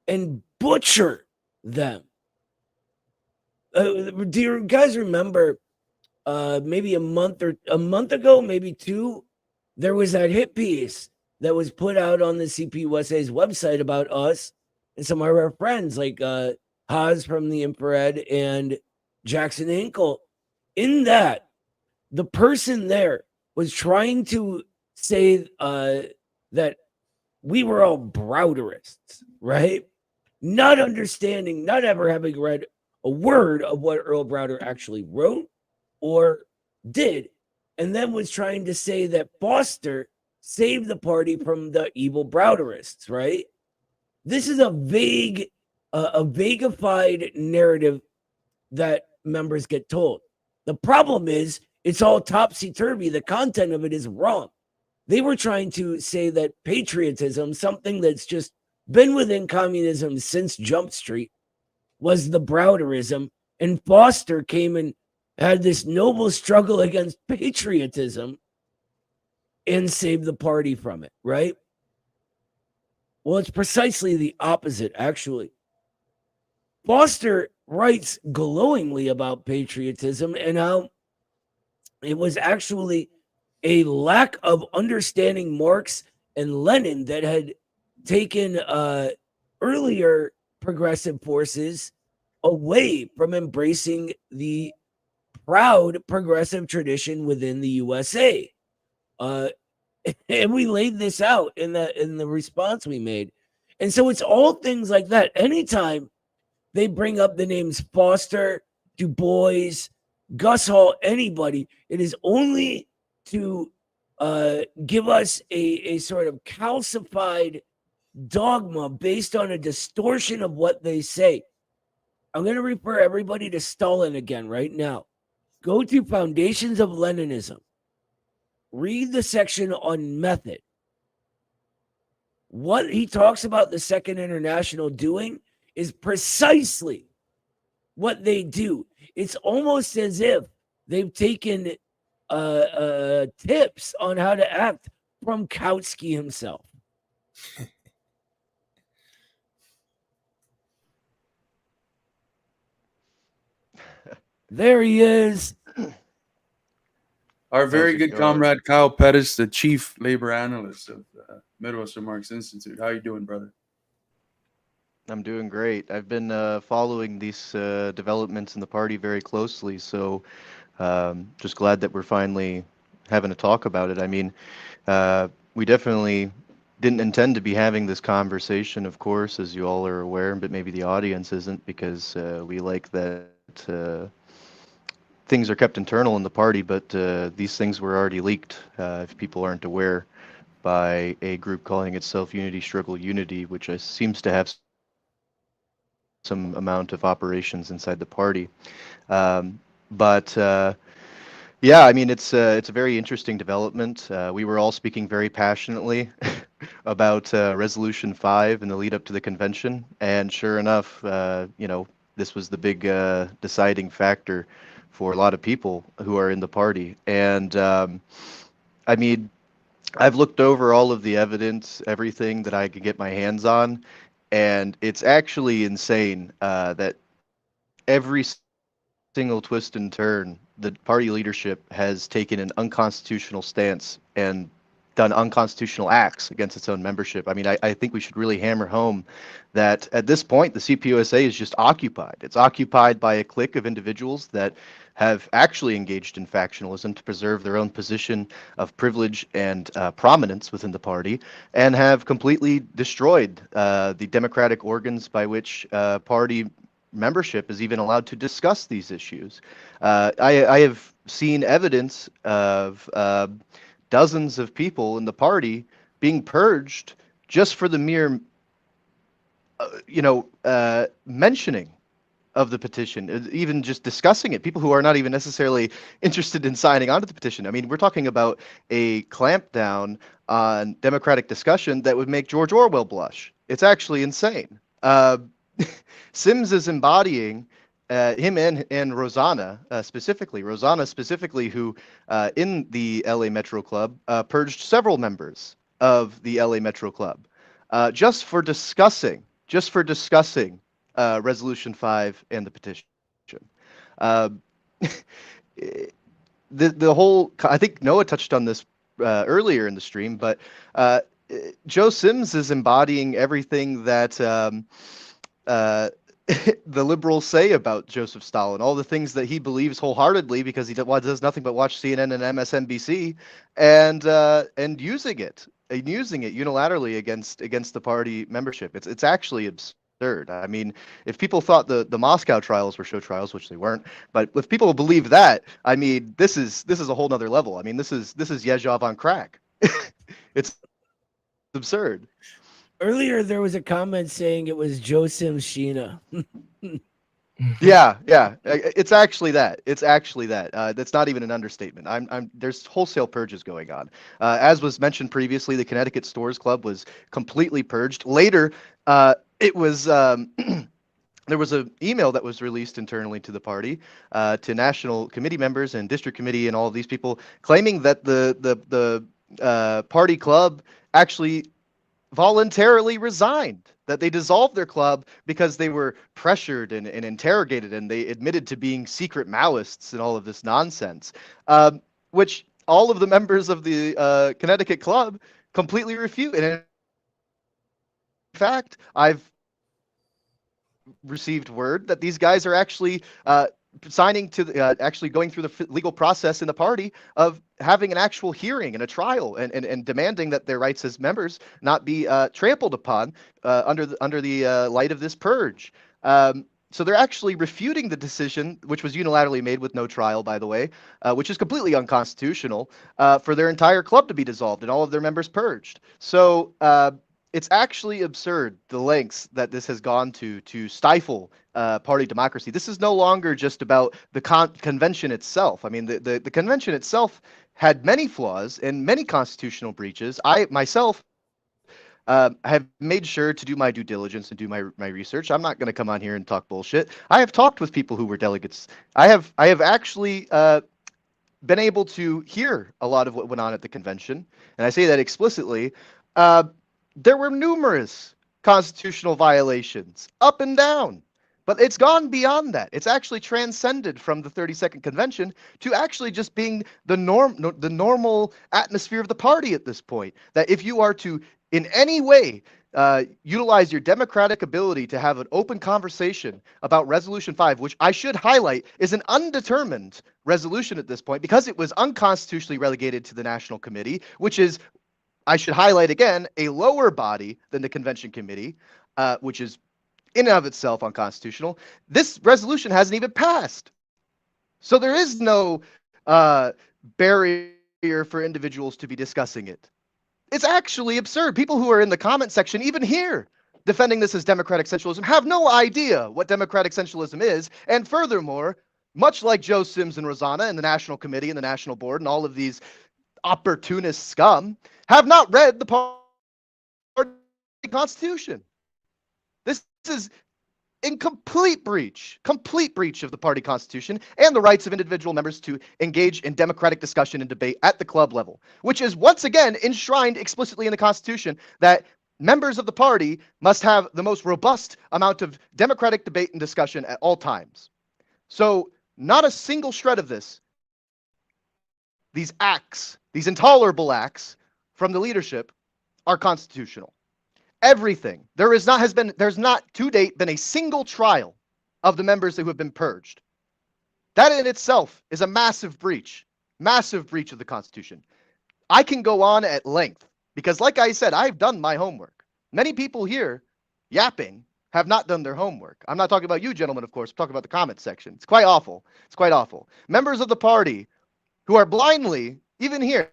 Speaker 1: and butcher them. Do you guys remember maybe a month ago, maybe two, there was that hit piece that was put out on the CPUSA's website about us and some of our friends like Haas from the Infrared and Jackson Hinkle. In that, the person there was trying to say that we were all Browderists, right? Not understanding, not ever having read a word of what Earl Browder actually wrote or did, and then was trying to say that Foster saved the party from the evil Browderists, right? This is a vagified narrative that members get told. The problem is it's all topsy-turvy. The content of it is wrong. They were trying to say that patriotism, something that's just been within communism since Jump Street, was the Browderism, and Foster came and had this noble struggle against patriotism and saved the party from it, right? Well, it's precisely the opposite, actually. Foster writes glowingly about patriotism and how it was actually a lack of understanding Marx and Lenin that had taken earlier progressive forces away from embracing the proud progressive tradition within the USA. And we laid this out in the response we made. And so it's all things like that. Anytime they bring up the names Foster, Du Bois, Gus Hall, anybody, it is only to give us a sort of calcified dogma based on a distortion of what they say. I'm going to refer everybody to Stalin again right now. Go to Foundations of Leninism. Read the section on method. What he talks about the Second International doing is precisely what they do. It's almost as if they've taken tips on how to act from Kautsky himself. There he is.
Speaker 2: Our very
Speaker 5: How's it
Speaker 2: good
Speaker 5: going?
Speaker 2: comrade Kyle Pettis, the chief labor analyst of Midwestern Marx Institute. How you doing, brother?
Speaker 5: I'm doing great. I've been following these developments in the party very closely, so just glad that we're finally having a talk about it. I mean, we definitely didn't intend to be having this conversation, of course, as you all are aware, but maybe the audience isn't, because we like that things are kept internal in the party, but these things were already leaked, if people aren't aware, by a group calling itself Unity Struggle Unity, which seems to have some amount of operations inside the party. But Yeah, I mean it's a very interesting development. We were all speaking very passionately about Resolution 5 in the lead up to the convention, and sure enough, this was the big deciding factor for a lot of people who are in the party. And I mean, I've looked over all of the evidence, everything that I could get my hands on, and it's actually insane that every single twist and turn, the party leadership has taken an unconstitutional stance and done unconstitutional acts against its own membership. I mean, I think we should really hammer home that at this point, the CPUSA is just occupied. It's occupied by a clique of individuals that have actually engaged in factionalism to preserve their own position of privilege and prominence within the party, and have completely destroyed the democratic organs by which party membership is even allowed to discuss these issues. I have seen evidence of dozens of people in the party being purged just for the mere, mentioning of the petition, even just discussing it. People who are not even necessarily interested in signing on to the petition. I mean, we're talking about a clampdown on democratic discussion that would make George Orwell blush. It's actually insane. Sims is embodying him and Rosanna specifically. Rosanna specifically, who in the LA Metro Club purged several members of the LA Metro Club just for discussing Resolution 5 and the petition. The whole, I think Noah touched on this earlier in the stream, but Joe Sims is embodying everything that the liberals say about Joseph Stalin, all the things that he believes wholeheartedly because he does nothing but watch CNN and MSNBC, and using it unilaterally against the party membership. It's actually absurd. I mean, if people thought the Moscow trials were show trials, which they weren't, but if people believe that, I mean, this is a whole nother level. I mean, this is Yezhov on crack. It's absurd.
Speaker 1: Earlier, there was a comment saying it was Joe Sims Sheena.
Speaker 5: Yeah. It's actually that. That's not even an understatement. There's wholesale purges going on. As was mentioned previously, the Connecticut Stores Club was completely purged. Later, it was there was an email that was released internally to the party, to national committee members and district committee and all of these people, claiming that the party club actually voluntarily resigned, that they dissolved their club because they were pressured and interrogated, and they admitted to being secret Maoists and all of this nonsense, which all of the members of the Connecticut club completely refute. And in fact, I've received word that these guys are actually signing to actually going through the legal process in the party of having an actual hearing and a trial, and demanding that their rights as members not be trampled upon under the light of this purge. So they're actually refuting the decision, which was unilaterally made with no trial, by the way, which is completely unconstitutional, for their entire club to be dissolved and all of their members purged. So it's actually absurd, the lengths that this has gone to stifle party democracy. This is no longer just about the convention itself. I mean, the convention itself had many flaws and many constitutional breaches. I myself have made sure to do my due diligence and do my research. I'm not going to come on here and talk bullshit. I have talked with people who were delegates. I have actually been able to hear a lot of what went on at the convention, and I say that explicitly. There were numerous constitutional violations up and down, but it's gone beyond that. It's actually transcended from the 32nd convention to actually just being the normal atmosphere of the party at this point. That if you are to in any way utilize your democratic ability to have an open conversation about Resolution 5, which I should highlight is an undetermined resolution at this point because it was unconstitutionally relegated to the National Committee, which is, I should highlight again, a lower body than the Convention Committee, which is in and of itself unconstitutional. This resolution hasn't even passed. So there is no barrier for individuals to be discussing it. It's actually absurd. People who are in the comment section, even here, defending this as democratic centralism, have no idea what democratic centralism is. And furthermore, much like Joe Sims and Rosanna and the National Committee and the National Board and all of these opportunist scum, have not read the party constitution. This is in complete breach of the party constitution and the rights of individual members to engage in democratic discussion and debate at the club level, which is once again enshrined explicitly in the Constitution that members of the party must have the most robust amount of democratic debate and discussion at all times. So not a single shred of this, these acts, these intolerable acts from the leadership are constitutional. Everything. There's not to date been a single trial of the members who have been purged. That in itself is a massive breach of the Constitution. I can go on at length because, like I said, I've done my homework. Many people here yapping have not done their homework. I'm not talking about you, gentlemen, of course. I'm talking about the comment section. It's quite awful. It's quite awful. Members of the party who are blindly, even here,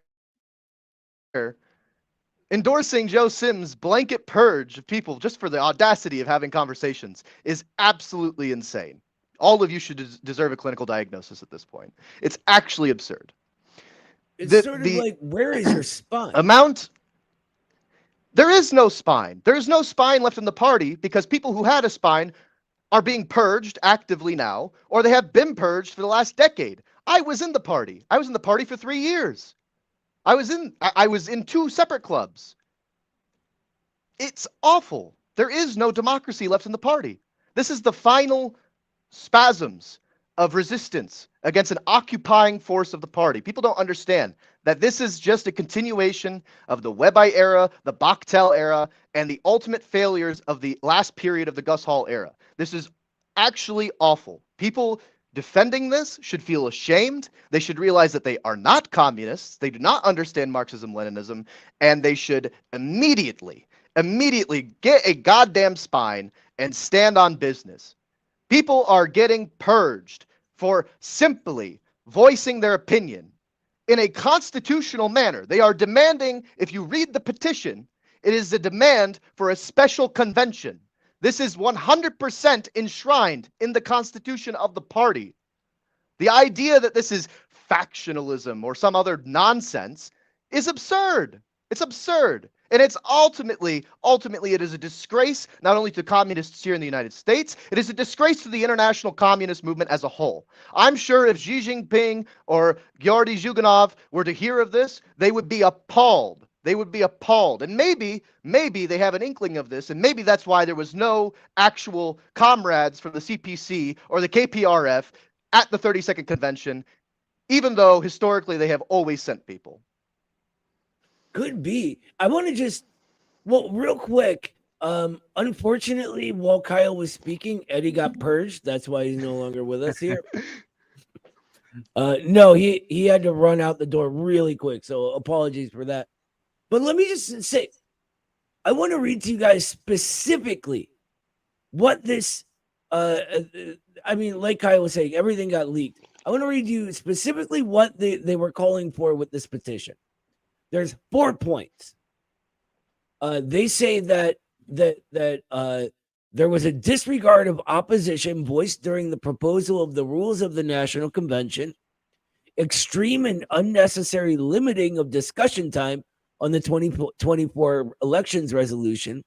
Speaker 5: endorsing Joe Sims' blanket purge of people just for the audacity of having conversations is absolutely insane. All of you should deserve a clinical diagnosis at this point. It's actually absurd.
Speaker 1: It's sort of like, where is your spine?
Speaker 5: There is no spine. There is no spine left in the party because people who had a spine are being purged actively now, or they have been purged for the last decade. I was in the party. I was in the party for 3 years. I was in 2 separate clubs. It's awful. There is no democracy left in the party. This is the final spasms of resistance against an occupying force of the party. People don't understand that this is just a continuation of the Webite era, the Bakhtel era, and the ultimate failures of the last period of the Gus Hall era. This is actually awful. People defending this should feel ashamed. They should realize that they are not communists. They do not understand Marxism-Leninism, and they should immediately get a goddamn spine and stand on business. People are getting purged for simply voicing their opinion in a constitutional manner. They are demanding, if you read the petition, it is a demand for a special convention. This is 100% enshrined in the constitution of the party. The idea that this is factionalism or some other nonsense is absurd. It's absurd. And it's ultimately it is a disgrace not only to communists here in the United States, it is a disgrace to the international communist movement as a whole. I'm sure if Xi Jinping or Georgy Zhuganov were to hear of this, they would be appalled. They would be appalled. And maybe they have an inkling of this, and maybe that's why there was no actual comrades from the CPC or the KPRF at the 32nd convention, even though historically they have always sent people.
Speaker 1: Could be. I want to real quick. Unfortunately, while Kyle was speaking, Eddie got purged. That's why he's no longer with us here. No, he had to run out the door really quick. So apologies for that. But let me just say, I want to read to you guys specifically what this, like Kyle was saying, everything got leaked. I want to read you specifically what they were calling for with this petition. There's 4 points. They say that there was a disregard of opposition voiced during the proposal of the rules of the National Convention, extreme and unnecessary limiting of discussion time on the 2024 elections resolution,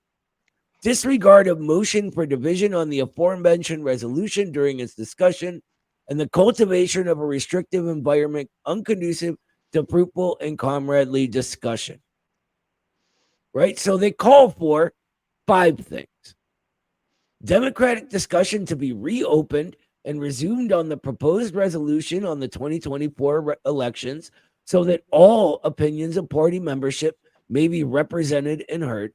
Speaker 1: disregard of motion for division on the aforementioned resolution during its discussion, and the cultivation of a restrictive environment unconducive to fruitful and comradely discussion. Right? So they call for 5 things. Democratic discussion to be reopened and resumed on the proposed resolution on the 2024 elections so that all opinions of party membership may be represented and heard.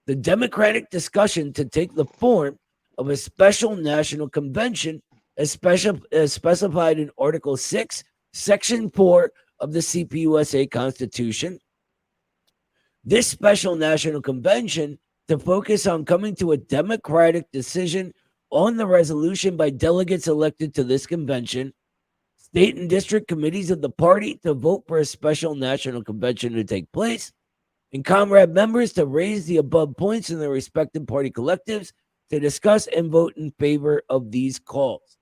Speaker 1: The democratic discussion to take the form of a special national convention as specified in Article 6, Section 4 of the CPUSA Constitution. This special national convention to focus on coming to a democratic decision on the resolution by delegates elected to this convention, state and district committees of the party to vote for a special national convention to take place, and comrade members to raise the above points in their respective party collectives to discuss and vote in favor of these calls.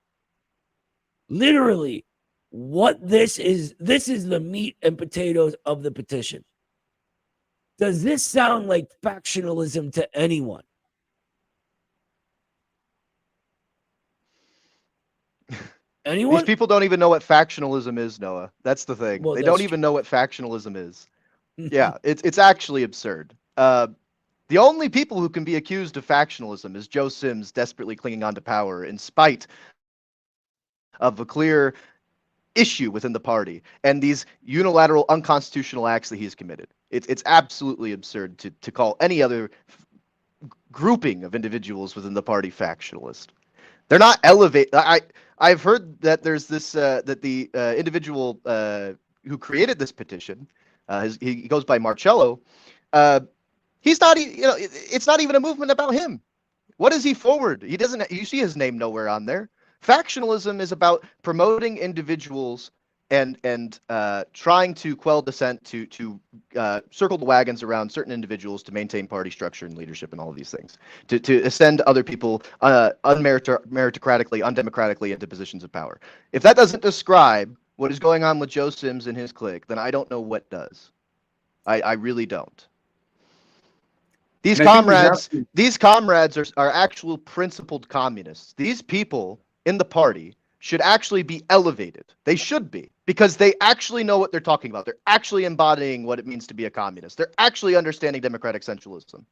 Speaker 1: literally what this is the meat and potatoes of the petition. Does this sound like factionalism to anyone? Anyone?
Speaker 5: These people don't even know what factionalism is, Noah. That's the thing.
Speaker 1: Well,
Speaker 5: They
Speaker 1: that's
Speaker 5: don't even know what factionalism is. Yeah, it's actually absurd. The only people who can be accused of factionalism is Joe Sims desperately clinging on to power in spite of a clear issue within the party and these unilateral unconstitutional acts that he's committed. It's absolutely absurd to call any other grouping of individuals within the party factionalist. They're not elevate. I've heard that there's this that the individual who created this petition, he goes by Marcello. He's not. It's not even a movement about him. What is he forward? He doesn't. You see his name nowhere on there. Factionalism is about promoting individuals and trying to quell dissent, to circle the wagons around certain individuals to maintain party structure and leadership and all of these things, to ascend other people meritocratically, undemocratically into positions of power. If that doesn't describe what is going on with Joe Sims and his clique, then I don't know what does. I really don't. These comrades are actual principled communists. These people in the party should actually be elevated. They should be, because they actually know what they're talking about. They're actually embodying what it means to be a communist. They're actually understanding democratic centralism.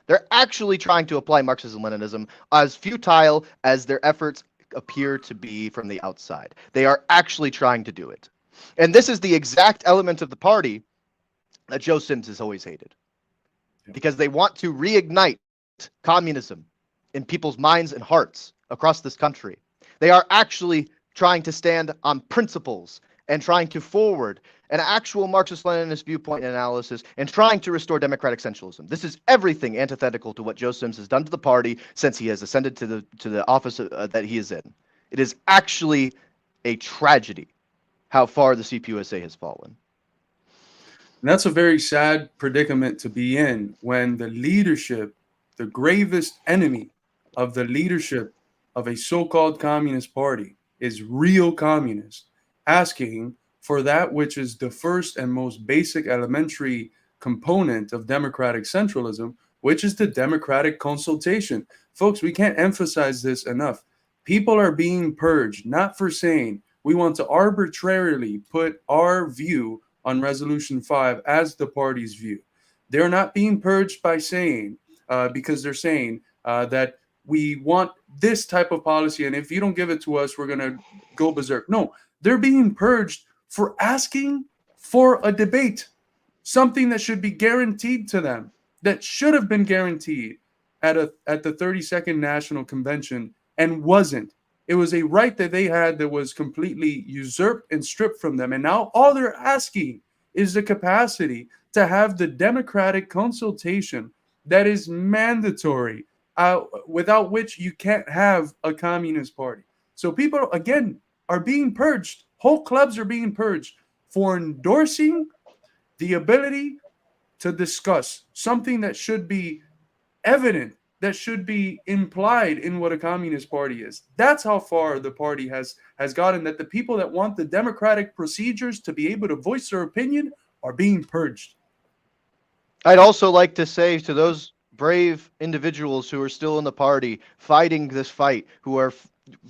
Speaker 5: They're actually trying to apply Marxism-Leninism, as futile as their efforts appear to be from the outside. They are actually trying to do it. And this is the exact element of the party that Joe Sims has always hated, because they want to reignite communism in people's minds and hearts across this country. They are actually trying to stand on principles and trying to forward an actual Marxist-Leninist viewpoint and analysis and trying to restore democratic centralism. This is everything antithetical to what Joe Sims has done to the party since he has ascended to the office that he is in. It is actually a tragedy how far the CPUSA has fallen.
Speaker 2: And that's a very sad predicament to be in, when the leadership, the gravest enemy of the leadership of a so-called communist party, is real communists, asking for that which is the first and most basic elementary component of democratic centralism, which is the democratic consultation. Folks, we can't emphasize this enough. People are being purged, not for saying we want to arbitrarily put our view on Resolution 5 as the party's view. They're not being purged by saying, because they're saying that we want this type of policy, and if you don't give it to us, we're going to go berserk. No, they're being purged for asking for a debate, something that should be guaranteed to them, that should have been guaranteed at the 32nd National Convention and wasn't. It was a right that they had that was completely usurped and stripped from them. And now all they're asking is the capacity to have the democratic consultation that is mandatory, without which you can't have a communist party. So people, again, are being purged. Whole clubs are being purged for endorsing the ability to discuss something that should be evident, that should be implied in what a communist party is. That's how far the party has gotten, that the people that want the democratic procedures to be able to voice their opinion are being purged.
Speaker 5: I'd also like to say to those brave individuals who are still in the party fighting this fight, who are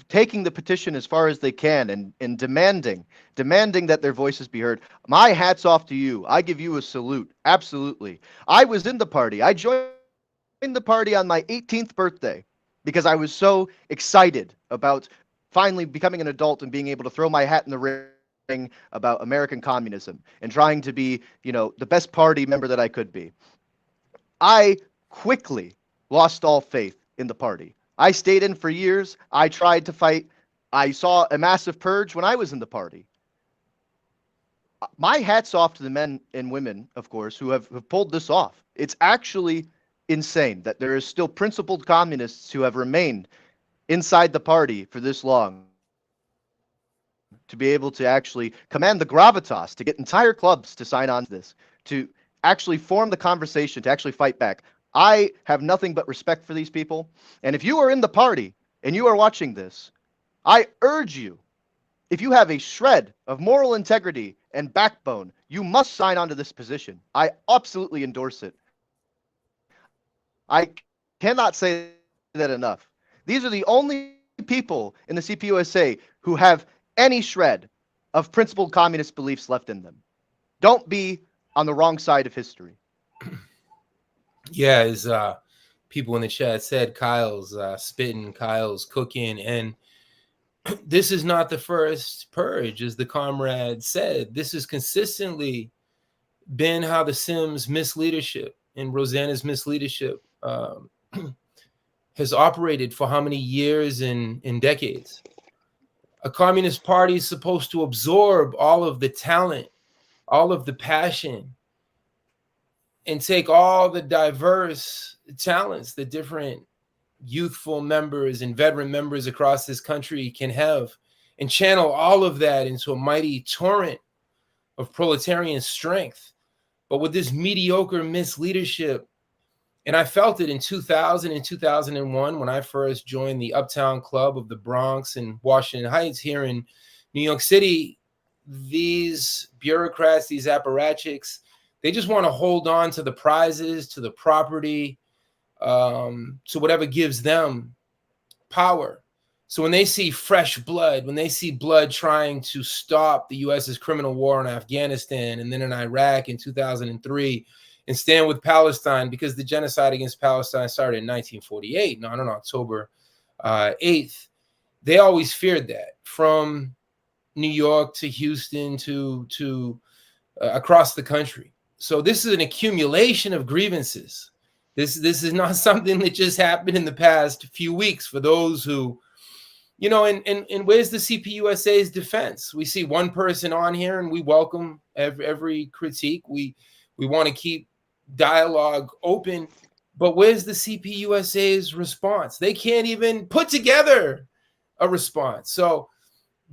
Speaker 5: taking the petition as far as they can and demanding that their voices be heard, my hat's off to you. I give you a salute. Absolutely. I was in the party. I joined the party on my 18th birthday because I was so excited about finally becoming an adult and being able to throw my hat in the ring about American communism and trying to be, the best party member that I could be. I quickly lost all faith in the party. I stayed in for years. I tried to fight. I saw a massive purge when I was in the party. My hat's off to the men and women, of course, who have pulled this off. It's actually insane that there is still principled communists who have remained inside the party for this long, to be able to actually command the gravitas to get entire clubs to sign on to this, to actually form the conversation, to actually fight back. I have nothing but respect for these people. And if you are in the party and you are watching this, I urge you If you have a shred of moral integrity and backbone, you must sign on to this position. I absolutely endorse it. I cannot say that enough. These are the only people in the CPUSA who have any shred of principled communist beliefs left in them. Don't be on the wrong side of history.
Speaker 4: Yeah, as people in the chat said, Kyle's spitting, Kyle's cooking, and this is not the first purge, as the comrade said. This has consistently been how the Sims misleadership and Rosanna's misleadership has operated for how many years and decades. A communist party is supposed to absorb all of the talent, all of the passion, and take all the diverse talents that different youthful members and veteran members across this country can have, and channel all of that into a mighty torrent of proletarian strength. But with this mediocre misleadership, and I felt it in 2000 and 2001 when I first joined the Uptown Club of the Bronx and Washington Heights here in New York City, these bureaucrats, these apparatchiks, they just want to hold on to the prizes, to the property, to whatever gives them power. So when they see fresh blood, when they see blood trying to stop the U.S.'s criminal war in Afghanistan and then in Iraq in 2003, and stand with Palestine, because the genocide against Palestine started in 1948, not on October 8th, they always feared that, from New York to Houston to across the country. So this is an accumulation of grievances. This is not something that just happened in the past few weeks. For those who, you know, and where's the CPUSA's defense? We see one person on here, and we welcome every critique. We want to keep dialogue open, but where's the CPUSA's response? They can't even put together a response. So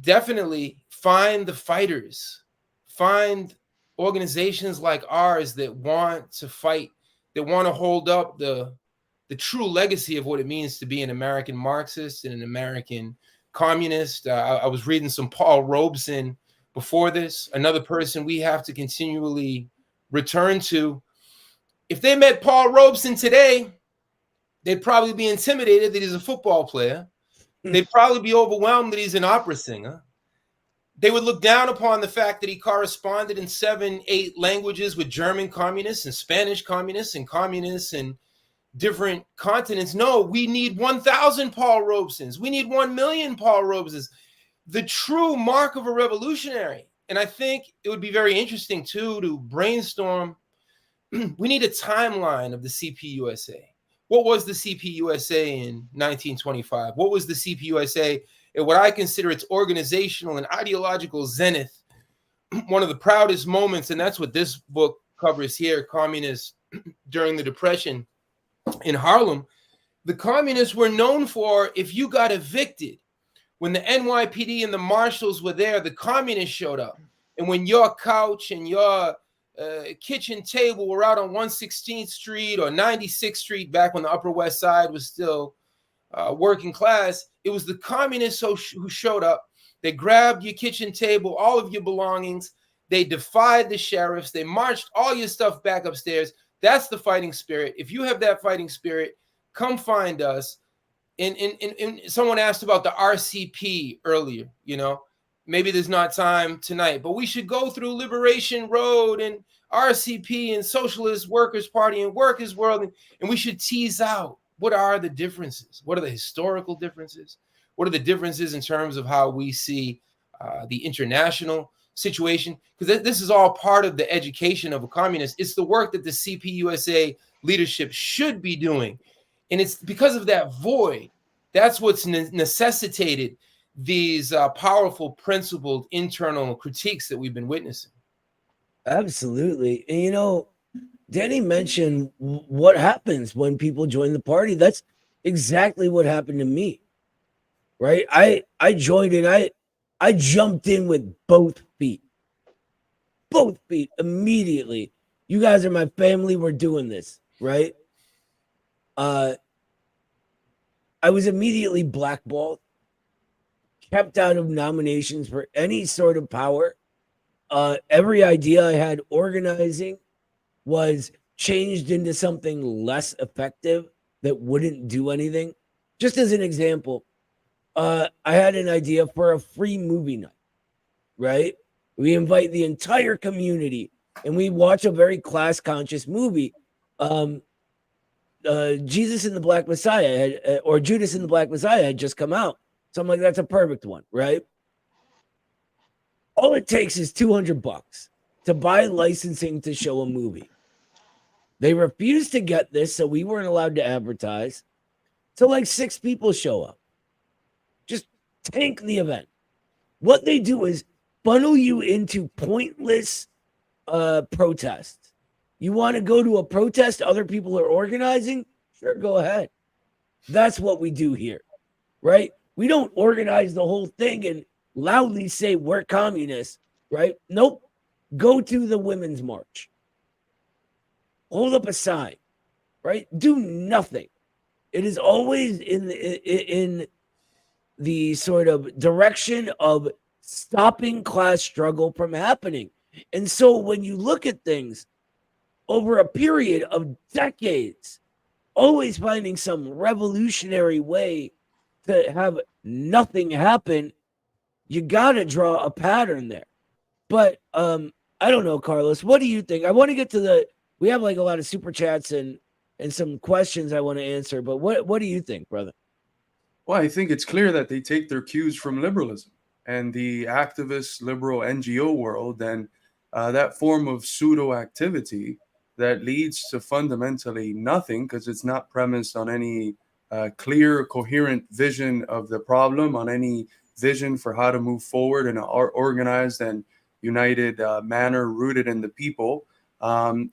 Speaker 4: definitely find the fighters, find organizations like ours that want to fight, that want to hold up the true legacy of what it means to be an American Marxist and an American communist. I was reading some Paul Robeson before this, another person we have to continually return to. If they met Paul Robeson today, they'd probably be intimidated that he's a football player. They'd probably be overwhelmed that he's an opera singer. They would look down upon the fact that he corresponded in 7-8 languages with German communists and Spanish communists and different continents. No, we need 1,000 Paul Robesons. We need 1 million Paul Robesons. The true mark of a revolutionary. And I think it would be very interesting, too, to brainstorm. We need a timeline of the CPUSA. What was the CPUSA in 1925? What was the CPUSA at what I consider its organizational and ideological zenith? One of the proudest moments, and that's what this book covers here, Communists during the Depression in Harlem. The communists were known for, if you got evicted, when the NYPD and the marshals were there, the communists showed up. And when your couch and your kitchen table were out on 116th Street or 96th Street, back when the Upper West Side was still working class, it was the communists who showed up. They grabbed your kitchen table, all of your belongings. They defied the sheriffs. They marched all your stuff back upstairs. That's the fighting spirit. If you have that fighting spirit, come find us. And someone asked about the RCP earlier, you know. Maybe there's not time tonight, but we should go through Liberation Road and RCP and Socialist Workers' Party and Workers' World, and we should tease out, what are the differences? What are the historical differences? What are the differences in terms of how we see the international situation? Because this is all part of the education of a communist. It's the work that the CPUSA leadership should be doing. And it's because of that void, that's what's necessitated these powerful, principled internal critiques that we've been witnessing.
Speaker 1: Absolutely. And, you know, Danny mentioned what happens when people join the party. That's exactly what happened to me, right? I joined and I jumped in with both feet immediately. You guys are my family. We're doing this, right? I was immediately blackballed. kept out of nominations for any sort of power. Every idea I had organizing was changed into something less effective that wouldn't do anything. Just as an example, I had an idea for a free movie night, right? We invite the entire community and we watch a very class conscious movie. Jesus and the Black Messiah had, or Judas and the Black Messiah had just come out. So I'm like, that's a perfect one, right? All it takes is $200 to buy licensing to show a movie. They refused to get this, so we weren't allowed to advertise. So like 6 people show up. Just tank the event. What they do is funnel you into pointless protests. You want to go to a protest other people are organizing? Sure, go ahead. That's what we do here, right? We don't organize the whole thing and loudly say we're communists, right? Nope. Go to the Women's March. Hold up a sign, right? Do nothing. It is always in the sort of direction of stopping class struggle from happening. And so when you look at things over a period of decades, always finding some revolutionary way to have nothing happen, you got to draw a pattern there. But I don't know, Carlos, what do you think? I want to get to we have like a lot of super chats and some questions I want to answer, but what do you think, brother?
Speaker 2: Well, I think it's clear that they take their cues from liberalism and the activist liberal NGO world, and that form of pseudo activity that leads to fundamentally nothing because it's not premised on any clear, coherent vision of the problem, on any vision for how to move forward in an organized and united manner rooted in the people.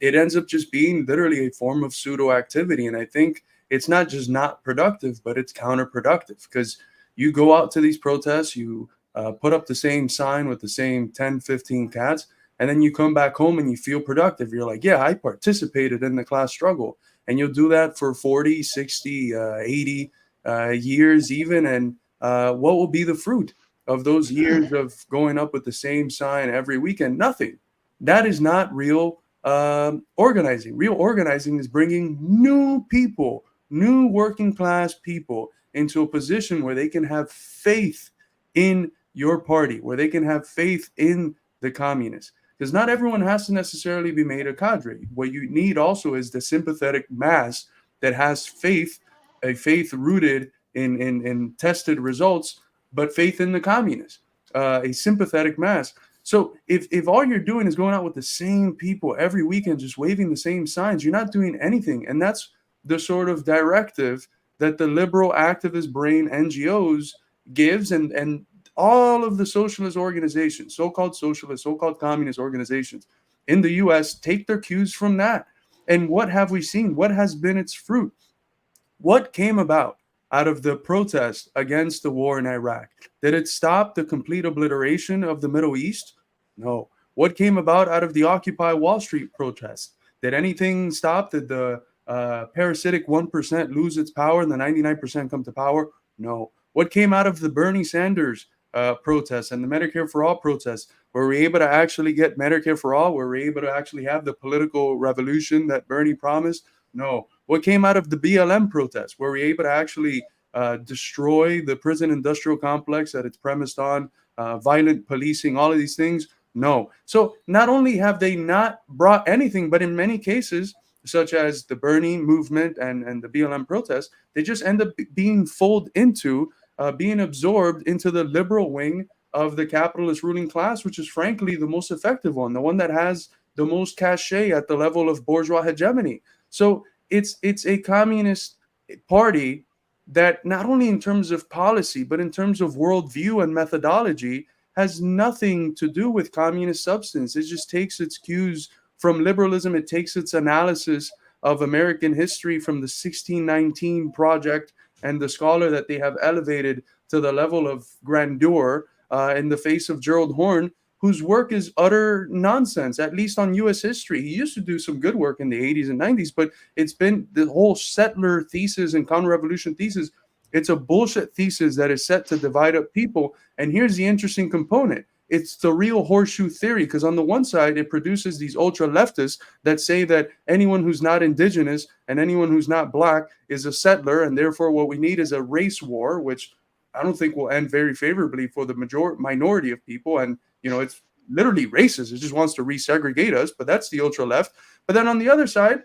Speaker 2: It ends up just being literally a form of pseudo activity. And I think it's not just not productive, but it's counterproductive because you go out to these protests, you put up the same sign with the same 10, 15 cats, and then you come back home and you feel productive. You're like, yeah, I participated in the class struggle. And you'll do that for 40, 60, 80 years even. And what will be the fruit of those years of going up with the same sign every weekend? Nothing. That is not real organizing. Real organizing is bringing new people, new working class people into a position where they can have faith in your party, where they can have faith in the communists. Because not everyone has to necessarily be made a cadre. What you need also is the sympathetic mass that has faith, a faith rooted in tested results, but faith in the communists, a sympathetic mass. So if all you're doing is going out with the same people every weekend, just waving the same signs, you're not doing anything. And that's the sort of directive that the liberal activist brain NGOs gives, and all of the socialist organizations, so-called socialist, so-called communist organizations in the US take their cues from that. And what have we seen? What has been its fruit? What came about of the protest against the war in Iraq? Did it stop the complete obliteration of the Middle East? No. What came about out of the Occupy Wall Street protest? Did anything stop? Did the parasitic 1% lose its power and the 99% come to power? No. What came out of the Bernie Sanders protests and the Medicare for All protests? Were we able to actually get Medicare for All? Were we able to actually have the political revolution that Bernie promised? No. What came out of the BLM protests? Were we able to actually destroy the prison industrial complex that it's premised on, violent policing, all of these things? No. So not only have they not brought anything, but in many cases, such as the Bernie movement and the BLM protests, they just end up being folded into, being absorbed into the liberal wing of the capitalist ruling class, which is frankly the most effective one, the one that has the most cachet at the level of bourgeois hegemony. So it's a communist party that not only in terms of policy, but in terms of worldview and methodology has nothing to do with communist substance. It just takes its cues from liberalism. It takes its analysis of American history from the 1619 Project and the scholar that they have elevated to the level of grandeur in the face of Gerald Horne, whose work is utter nonsense, at least on U.S. history. He used to do some good work in the 80s and 90s, but it's been the whole settler thesis and counter-revolution thesis It's a bullshit thesis that is set to divide up people. And here's the interesting component. It's the real horseshoe theory, because on the one side, it produces these ultra leftists that say that anyone who's not indigenous and anyone who's not black is a settler, and therefore what we need is a race war, which I don't think will end very favorably for the minority of people. And it's literally racist. It just wants to resegregate us, but that's the ultra left. But then on the other side,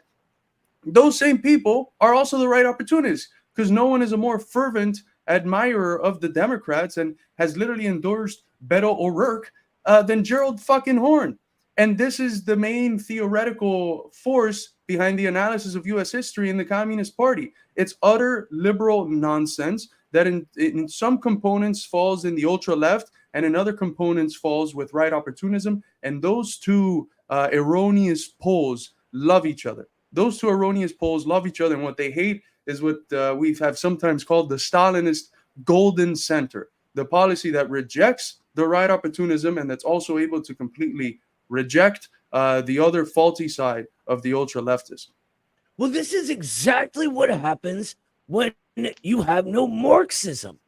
Speaker 2: those same people are also the right opportunists, because no one is a more fervent admirer of the Democrats and has literally endorsed Beto O'Rourke than Gerald fucking Horne. And this is the main theoretical force behind the analysis of U.S. history in the Communist Party. It's utter liberal nonsense that in some components falls in the ultra left and in other components falls with right opportunism. And those two erroneous poles love each other. Those two erroneous poles love each other, and what they hate is what we have sometimes called the Stalinist golden center, the policy that rejects the right opportunism and that's also able to completely reject the other faulty side of the ultra leftist.
Speaker 1: Well, this is exactly what happens when you have no Marxism.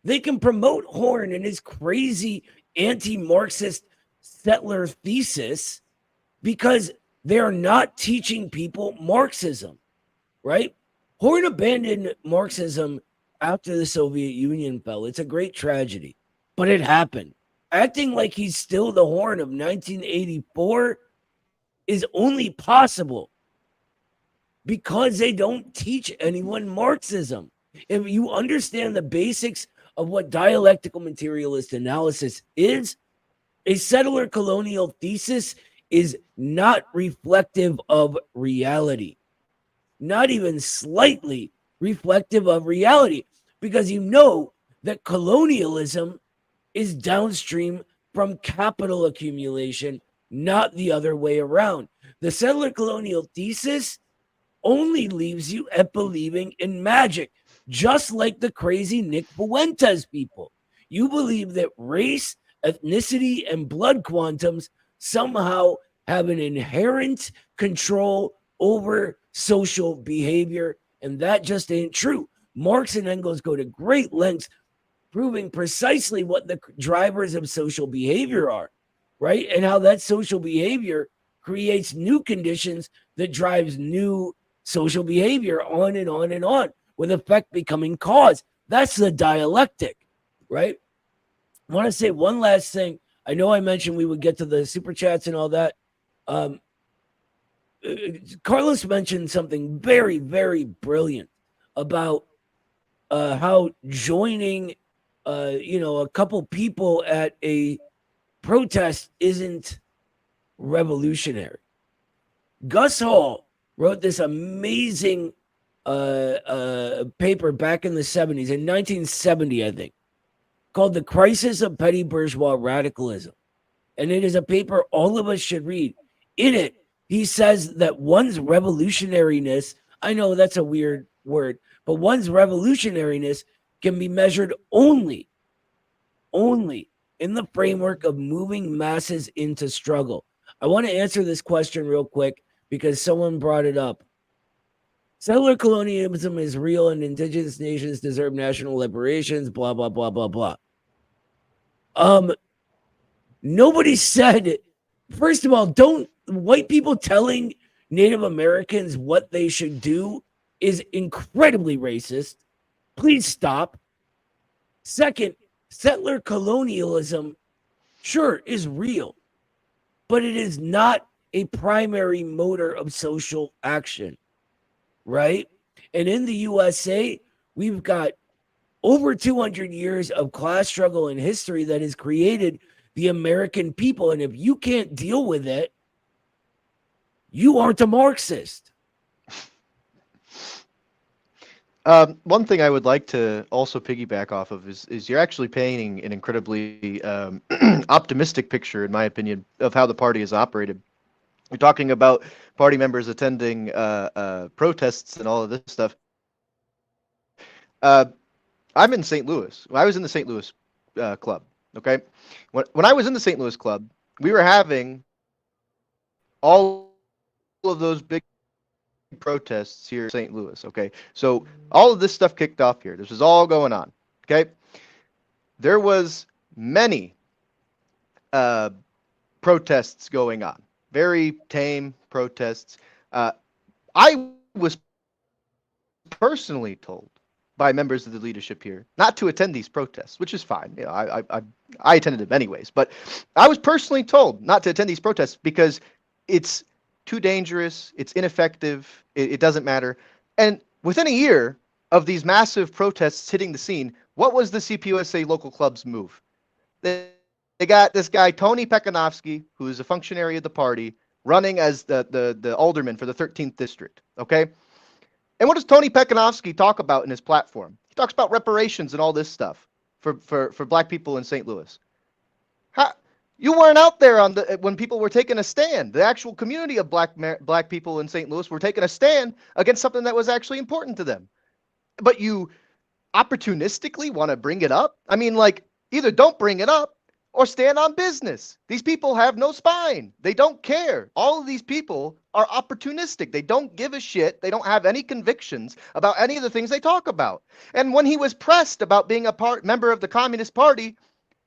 Speaker 1: They can promote Horne and his crazy anti-Marxist settler thesis because they're not teaching people Marxism, right? Horne abandoned Marxism after the Soviet Union fell. It's a great tragedy, but it happened. Acting like he's still the Horne of 1984 is only possible because they don't teach anyone Marxism. If you understand the basics of what dialectical materialist analysis is, a settler colonial thesis is not reflective of reality, not even slightly reflective of reality, because you know that colonialism is downstream from capital accumulation, not the other way around. The settler colonial thesis only leaves you at believing in magic, just like the crazy Nick Fuentes people. You believe that race, ethnicity, and blood quantums somehow have an inherent control over social behavior, and that just ain't true. Marx and Engels go to great lengths proving precisely what the drivers of social behavior are, right? And how that social behavior creates new conditions that drives new social behavior on and on and on, with effect becoming cause. That's the dialectic, right? I want to say one last thing. I know I mentioned we would get to the super chats and all that. Carlos mentioned something very, very brilliant about how joining, a couple people at a protest isn't revolutionary. Gus Hall wrote this amazing paper back in the 70s, in 1970, I think, called The Crisis of Petty Bourgeois Radicalism. And it is a paper all of us should read. In it, he says that one's revolutionariness, I know that's a weird word, but one's revolutionariness can be measured only in the framework of moving masses into struggle. I want to answer this question real quick because someone brought it up. Settler colonialism is real and indigenous nations deserve national liberations, blah, blah, blah, blah, blah. Nobody said, first of all, don't white people telling Native Americans what they should do is incredibly racist. Please stop. Second, settler colonialism, sure, is real, but it is not a primary motor of social action, right? And in the USA, we've got over 200 years of class struggle and history that has created the American people. And if you can't deal with it, you aren't a Marxist.
Speaker 5: One thing I would like to also piggyback off of is you're actually painting an incredibly optimistic picture, in my opinion, of how the party is operated. You're talking about party members attending protests and all of this stuff. I'm in St. Louis. I was in the St. Louis club. Okay, when I was in the St. Louis club, we were having all of those big protests here in St. Louis. Okay, so all of this stuff kicked off here. This was all going on. Okay, there was many protests going on. Very tame protests. I was personally told by members of the leadership here not to attend these protests, which is fine. You know, I attended them anyways, but I was personally told not to attend these protests because it's too dangerous, it's ineffective, it doesn't matter. And within a year of these massive protests hitting the scene, what was the CPUSA local club's move? They got this guy, Tony Pekanovsky, who is a functionary of the party, running as the alderman for the 13th district, okay? And what does Tony Pekanovsky talk about in his platform? He talks about reparations and all this stuff for black people in St. Louis. You weren't out there on when people were taking a stand. The actual community of black people in St. Louis were taking a stand against something that was actually important to them. But you opportunistically want to bring it up? I mean, like, either don't bring it up or stand on business. These people have no spine. They don't care. All of these people are opportunistic. They don't give a shit. They don't have any convictions about any of the things they talk about. And when he was pressed about being a member of the Communist Party,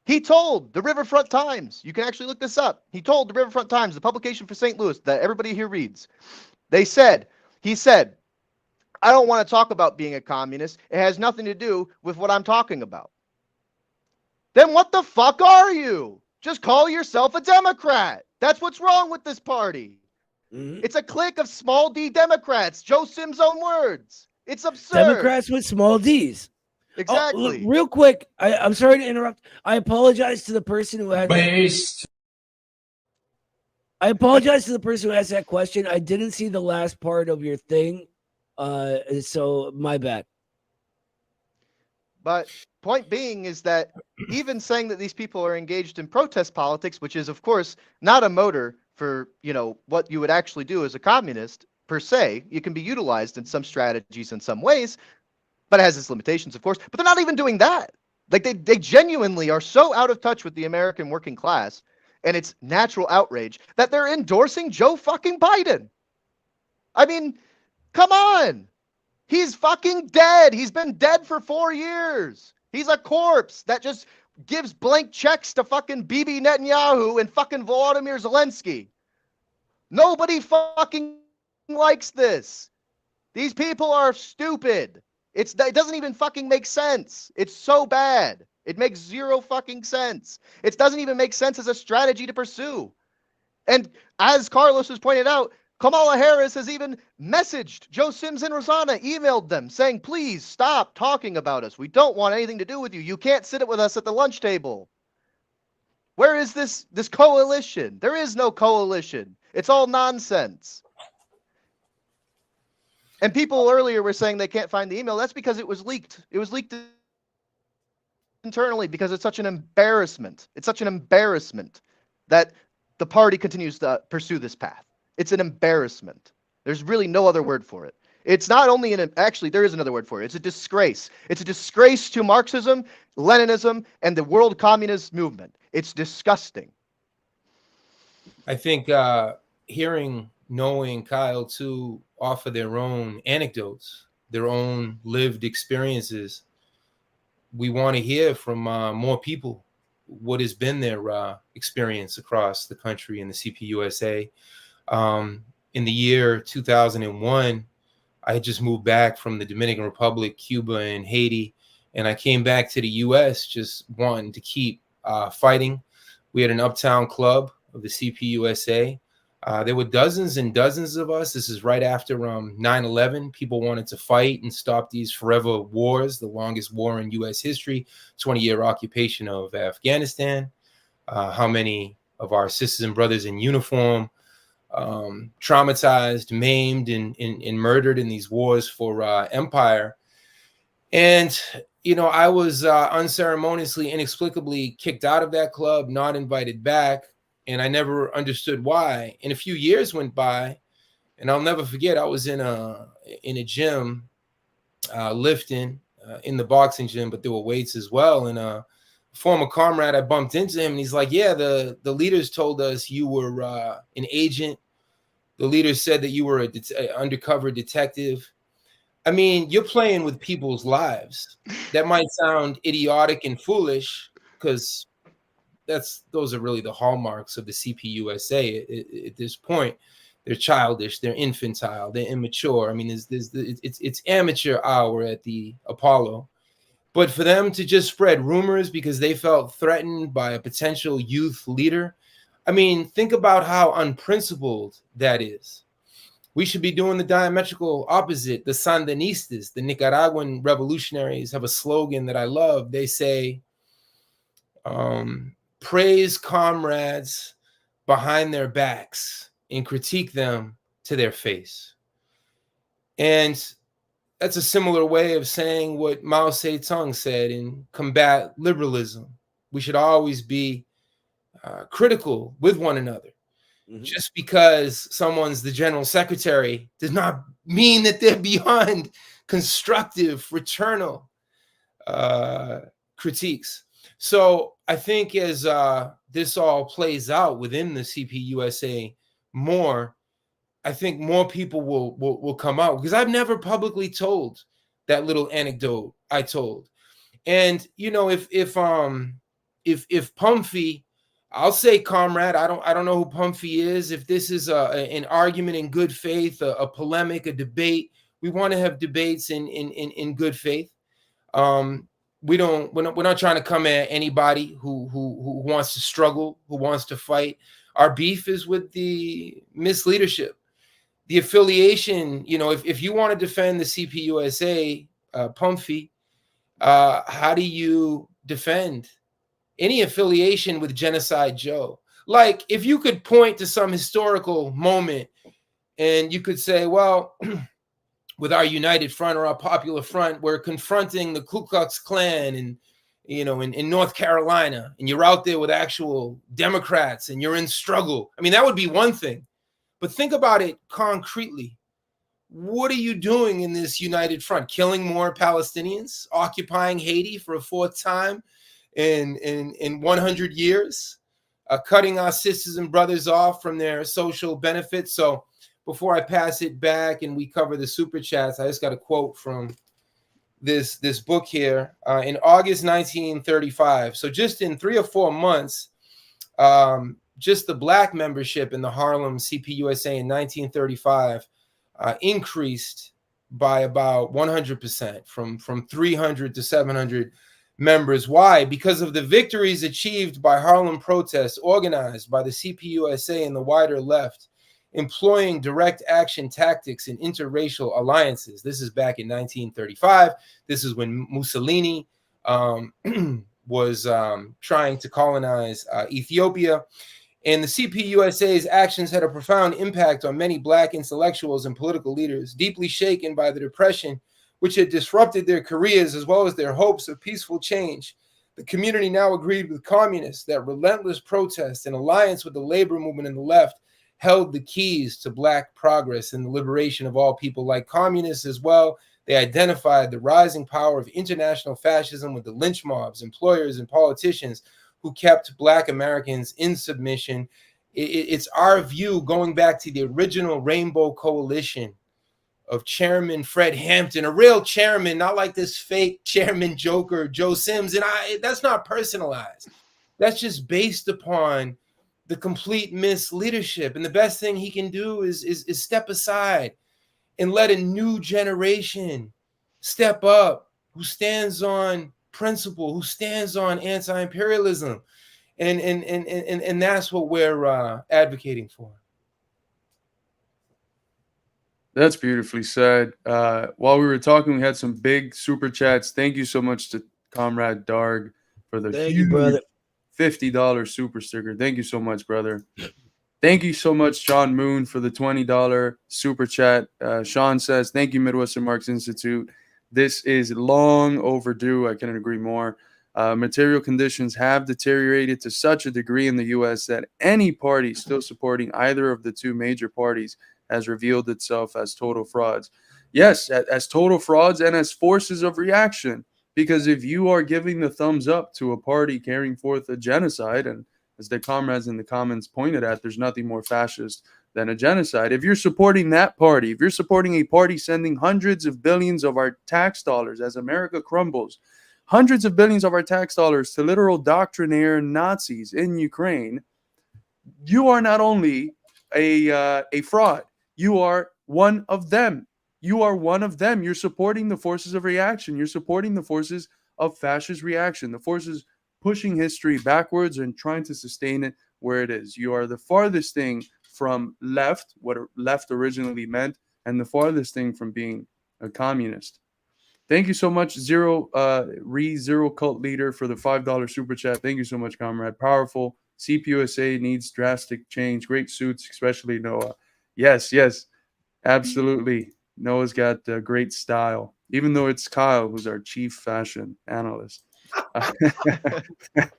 Speaker 5: he told the Riverfront Times, you can actually look this up. He told the Riverfront Times, the publication for St. Louis that everybody here reads. He said, I don't want to talk about being a communist. It has nothing to do with what I'm talking about. Then what the fuck are you? Just call yourself a Democrat. That's what's wrong with this party. Mm-hmm. It's a clique of small d Democrats. Joe Sim's own words. It's absurd.
Speaker 1: Democrats with small d's.
Speaker 5: Exactly.
Speaker 1: Oh, look, real quick, I'm sorry to interrupt. I apologize to the person who had I apologize to the person who asked that question. I didn't see the last part of your thing. So my bad.
Speaker 5: But point being is that even saying that these people are engaged in protest politics, which is, of course, not a motor for, what you would actually do as a communist per se, it can be utilized in some strategies in some ways, but it has its limitations, of course. But they're not even doing that. Like they genuinely are so out of touch with the American working class and its natural outrage that they're endorsing Joe fucking Biden. I mean, come on. He's fucking dead. He's been dead for 4 years. He's a corpse that just gives blank checks to fucking Bibi Netanyahu and fucking Volodymyr Zelensky. Nobody fucking likes this. These people are stupid. It doesn't even fucking make sense. It's so bad. It makes zero fucking sense. It doesn't even make sense as a strategy to pursue. And as Carlos has pointed out, Kamala Harris has even messaged Joe Sims and Rosanna, emailed them saying, please stop talking about us. We don't want anything to do with you. You can't sit with us at the lunch table. Where is this coalition? There is no coalition. It's all nonsense. And people earlier were saying they can't find the email. That's because it was leaked. It was leaked internally because it's such an embarrassment. It's such an embarrassment that the party continues to pursue this path. It's an embarrassment. There's really no other word for it. It's not only actually, there is another word for it. It's a disgrace. It's a disgrace to Marxism, Leninism, and the world communist movement. It's disgusting.
Speaker 4: I think hearing Noah and Kyle too offer their own anecdotes, their own lived experiences. We want to hear from more people what has been their experience across the country in the CPUSA. In the year 2001, I had just moved back from the Dominican Republic, Cuba, and Haiti, and I came back to the U.S. just wanting to keep fighting. We had an uptown club of the CPUSA. There were dozens and dozens of us. This is right after 9/11. People wanted to fight and stop these forever wars, the longest war in U.S. history, 20-year occupation of Afghanistan. How many of our sisters and brothers in uniform traumatized, maimed, and murdered in these wars for empire. And, I was unceremoniously, inexplicably kicked out of that club, not invited back. And I never understood why. And a few years went by, and I'll never forget, I was in a gym lifting in the boxing gym, but there were weights as well. And a former comrade, I bumped into him, and he's like, yeah, the leaders told us you were an agent The leader said that you were an undercover detective. I mean, you're playing with people's lives. That might sound idiotic and foolish because those are really the hallmarks of the CPUSA at this point. They're childish, they're infantile, they're immature. I mean, it's amateur hour at the Apollo. But for them to just spread rumors because they felt threatened by a potential youth leader, I mean, think about how unprincipled that is. We should be doing the diametrical opposite. The Sandinistas, the Nicaraguan revolutionaries, have a slogan that I love. They say, praise comrades behind their backs and critique them to their face. And that's a similar way of saying what Mao Zedong said in combat liberalism. We should always be critical with one another. Mm-hmm. Just because someone's the general secretary does not mean that they're beyond constructive, fraternal critiques. So I think as this all plays out within the CPUSA more, I think more people will come out, because I've never publicly told that little anecdote I told. And you know, if Pumphy, I'll say comrade, I don't know who Pumphy is. If this is an argument in good faith, a polemic, a debate, we want to have debates in good faith. We're not trying to come at anybody who wants to struggle, who wants to fight. Our beef is with the misleadership, the affiliation. You know, if you want to defend the CPUSA, Pumphy, how do you defend any affiliation with Genocide Joe? Like, if you could point to some historical moment and you could say, well, with our United Front or our Popular Front, we're confronting the Ku Klux Klan and, you know, in North Carolina, and you're out there with actual Democrats and you're in struggle. I mean, that would be one thing. But think about it concretely. What are you doing in this United Front? Killing more Palestinians? Occupying Haiti for a fourth time in 100 years? Cutting our sisters and brothers off from their social benefits? So before I pass it back and we cover the super chats, I just got a quote from this book here. In August 1935, so just in 3 or 4 months, just the Black membership in the Harlem CPUSA in 1935 increased by about 100%, from 300 to 700 members. Why? Because of the victories achieved by Harlem protests organized by the CPUSA and the wider left, employing direct action tactics and interracial alliances. This is back in 1935. This is when Mussolini was trying to colonize Ethiopia. And the CPUSA's actions had a profound impact on many Black intellectuals and political leaders, deeply shaken by the Depression, which had disrupted their careers as well as their hopes of peaceful change. The community now agreed with communists that relentless protest and alliance with the labor movement and the left held the keys to Black progress and the liberation of all people. Like communists as well, they identified the rising power of international fascism with the lynch mobs, employers, and politicians who kept Black Americans in submission. It's our view, going back to the original Rainbow Coalition of Chairman Fred Hampton, a real chairman, not like this fake Chairman Joker, Joe Sims. And that's not personalized. That's just based upon the complete misleadership. And the best thing he can do is step aside and let a new generation step up who stands on principle, who stands on anti-imperialism. And that's what we're advocating for.
Speaker 2: That's beautifully said. While we were talking, we had some big super chats. Thank you so much to Comrade Darg for the huge $50 super sticker. Thank you so much, brother. Thank you so much, John Moon, for the $20 super chat. Sean says, thank you, Midwestern Marx Institute. This is long overdue. I couldn't agree more. Material conditions have deteriorated to such a degree in the U.S. that any party still supporting either of the two major parties has revealed itself as total frauds. Yes, as total frauds and as forces of reaction. Because if you are giving the thumbs up to a party carrying forth a genocide, and as the comrades in the comments pointed at, there's nothing more fascist than a genocide. If you're supporting that party, if you're supporting a party sending hundreds of billions of our tax dollars as America crumbles, hundreds of billions of our tax dollars to literal doctrinaire Nazis in Ukraine, you are not only a fraud, you are one of them. You are one of them. You're supporting the forces of reaction. You're supporting the forces of fascist reaction, the forces pushing history backwards and trying to sustain it where it is. You are the farthest thing from left, what left originally meant, and the farthest thing from being a communist. Thank you so much, Zero Cult Leader, for the $5 super chat. Thank you so much, comrade. Powerful. CPUSA needs drastic change. Great suits, especially Noah. Yes, absolutely. Noah's got great style, even though it's Kyle who's our chief fashion analyst.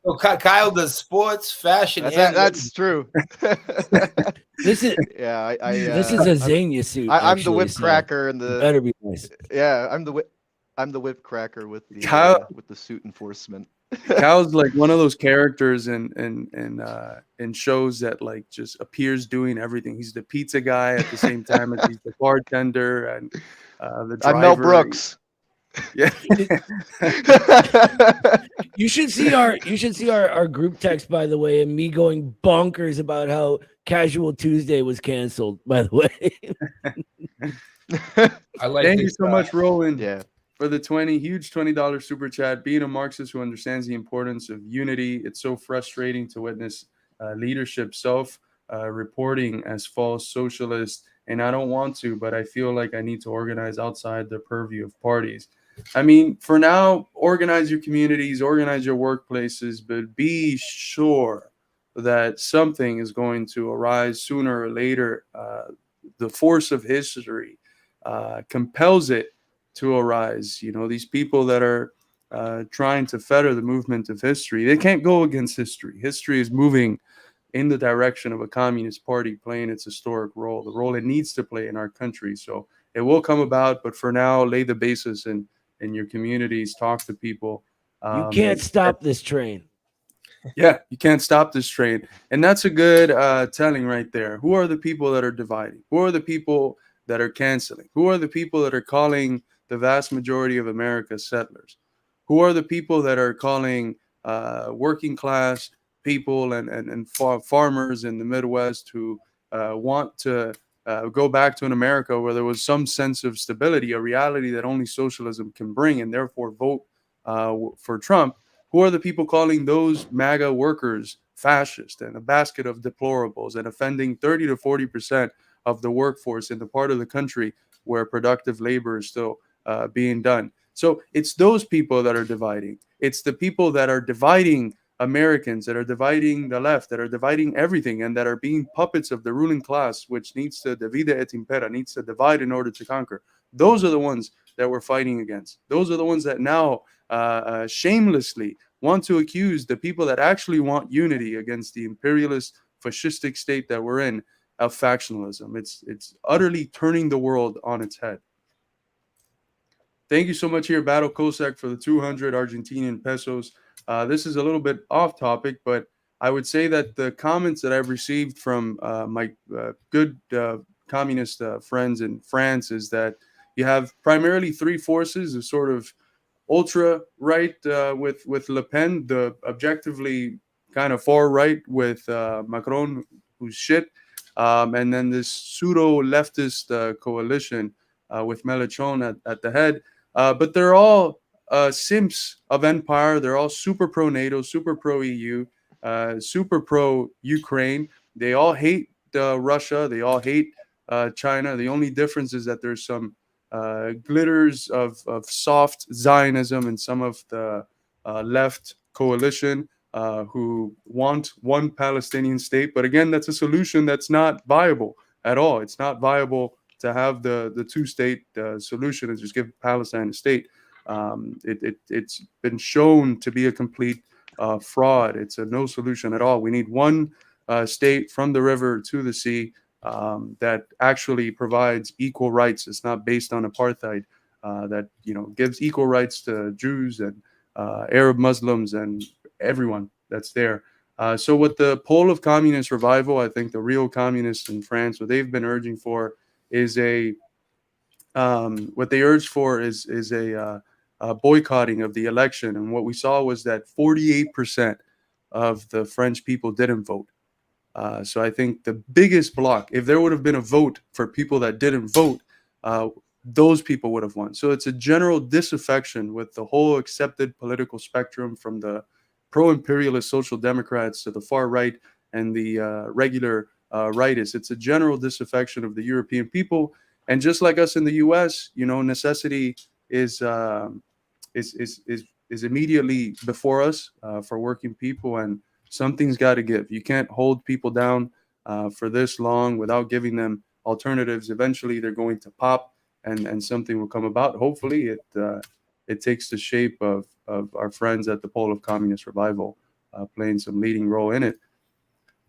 Speaker 4: So Kyle does sports, fashion,
Speaker 5: That's true.
Speaker 1: This is this is a Xenia suit.
Speaker 5: I'm the
Speaker 1: actually,
Speaker 5: whip
Speaker 1: so
Speaker 5: cracker and the
Speaker 1: better be nice.
Speaker 5: yeah. I'm the whip cracker with the
Speaker 2: Kyle-
Speaker 5: with the suit enforcement.
Speaker 2: Kyle's like one of those characters in shows that like just appears doing everything. He's the pizza guy at the same time as he's the bartender and the driver.
Speaker 5: I'm Mel Brooks.
Speaker 2: Yeah.
Speaker 1: You should see our group text, by the way, and me going bonkers about how Casual Tuesday was canceled, by the way.
Speaker 4: I like
Speaker 2: Thank you
Speaker 4: this,
Speaker 2: so much, Roland.
Speaker 5: Yeah.
Speaker 2: For the huge $20 super chat. Being a Marxist who understands the importance of unity, it's so frustrating to witness leadership reporting as false socialist. And I don't want to, but I feel like I need to organize outside the purview of parties. I mean, for now, organize your communities, organize your workplaces, but be sure that something is going to arise sooner or later. The force of history compels it to arise. You know, these people that are trying to fetter the movement of history, they can't go against history. History is moving in the direction of a communist party playing its historic role, the role it needs to play in our country. So it will come about, but for now, lay the basis in your communities, talk to people.
Speaker 1: You can't stop this train.
Speaker 2: Yeah, you can't stop this train. And that's a good telling right there. Who are the people that are dividing? Who are the people that are canceling? Who are the people that are calling the vast majority of America settlers? Who are the people that are calling working class people and farmers in the Midwest who want to go back to an America where there was some sense of stability, a reality that only socialism can bring, and therefore vote for Trump? Who are the people calling those MAGA workers fascist and a basket of deplorables and offending 30 to 40% of the workforce in the part of the country where productive labor is still being done? So it's those people that are dividing. It's the people that are dividing Americans, that are dividing the left, that are dividing everything, and that are being puppets of the ruling class, which needs to divide et impera, needs to divide in order to conquer. Those are the ones that we're fighting against. Those are the ones that now shamelessly want to accuse the people that actually want unity against the imperialist fascistic state that we're in of factionalism. It's utterly turning the world on its head. Thank you so much here, Battle Cossack, for the 200 Argentinian pesos. This is a little bit off topic, but I would say that the comments that I've received from my good communist friends in France is that you have primarily three forces: a sort of ultra right with Le Pen, the objectively kind of far right with Macron, who's shit, and then this pseudo leftist coalition with Mélenchon at the head. But they're all simps of empire. They're all super pro NATO, super pro EU, super pro Ukraine. They all hate Russia. They all hate China. The only difference is that there's some glitters of soft Zionism in some of the left coalition who want one Palestinian state. But again, that's a solution that's not viable at all. It's not viable to have the two-state solution and just give Palestine a state. It's been shown to be a complete fraud. It's a no solution at all. We need one state from the river to the sea that actually provides equal rights. It's not based on apartheid. That gives equal rights to Jews and Arab Muslims and everyone that's there. So what the pole of communist revival, I think the real communists in France, what they've been urging for is what they urged for is a boycotting of the election. And what we saw was that 48% of the French people didn't vote. So I think the biggest block, if there would have been a vote for people that didn't vote, those people would have won. So it's a general disaffection with the whole accepted political spectrum, from the pro-imperialist social democrats to the far right and the regular rightists. It's a general disaffection of the European people. And just like us in the U.S., necessity is immediately before us for working people, and something's got to give. You can't hold people down for this long without giving them alternatives. Eventually, they're going to pop, and something will come about. Hopefully, it takes the shape of our friends at the Pole of Communist Revival playing some leading role in it.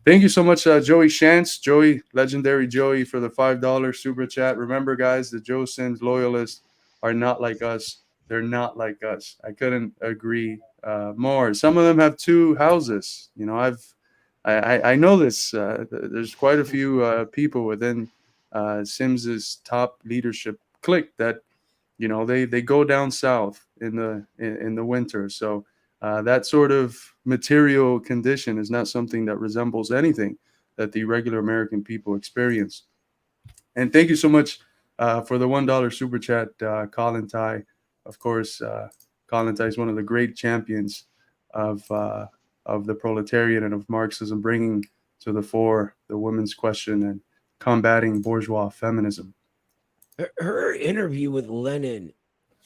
Speaker 2: Thank you so much, Joey Shantz, legendary Joey, for the $5 super chat. Remember, guys, the Joe Sims loyalists are not like us. They're not like us. I couldn't agree more. Some of them have 2 houses. I know this. There's quite a few people within Sims's top leadership clique that they go down south in the winter. So that sort of material condition is not something that resembles anything that the regular American people experience. And thank you so much for the $1 super chat, Colin Tai. Of course, Colin Tai is one of the great champions of the proletariat and of Marxism, bringing to the fore the women's question and combating bourgeois feminism.
Speaker 1: Her interview with Lenin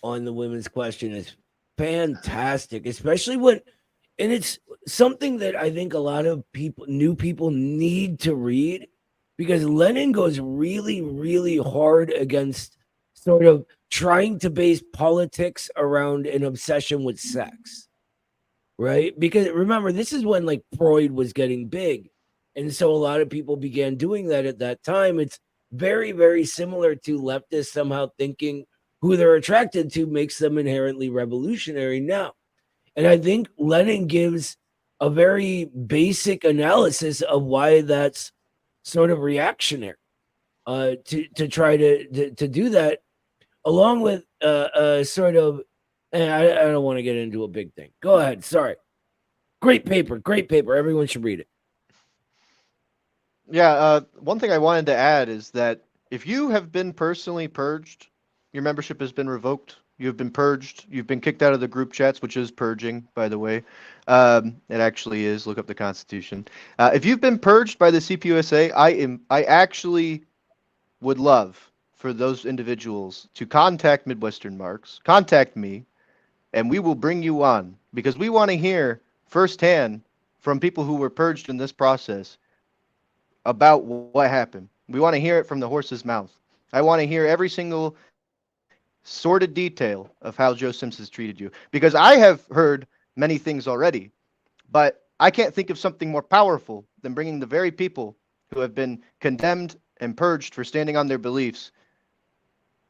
Speaker 1: on the women's question is fantastic, especially and it's something that I think a lot of new people need to read, because Lenin goes really, really hard against sort of trying to base politics around an obsession with sex, right? Because remember, this is when like Freud was getting big. And so a lot of people began doing that at that time. It's very, very similar to leftists somehow thinking who they're attracted to makes them inherently revolutionary now. And I think Lenin gives a very basic analysis of why that's sort of reactionary to try to do that, along with sort of, I don't want to get into a big thing. Go ahead. Sorry. Great paper. Everyone should read it.
Speaker 5: Yeah, one thing I wanted to add is that if you have been personally purged, your membership has been revoked, you've been purged, you've been kicked out of the group chats, which is purging, by the way. It actually is. Look up the Constitution. If you've been purged by the CPUSA, I actually would love for those individuals to contact Midwestern Marx, contact me, and we will bring you on, because we want to hear firsthand from people who were purged in this process about what happened. We want to hear it from the horse's mouth. I want to hear every single sordid detail of how Joe Sims has treated you, because I have heard many things already, but I can't think of something more powerful than bringing the very people who have been condemned and purged for standing on their beliefs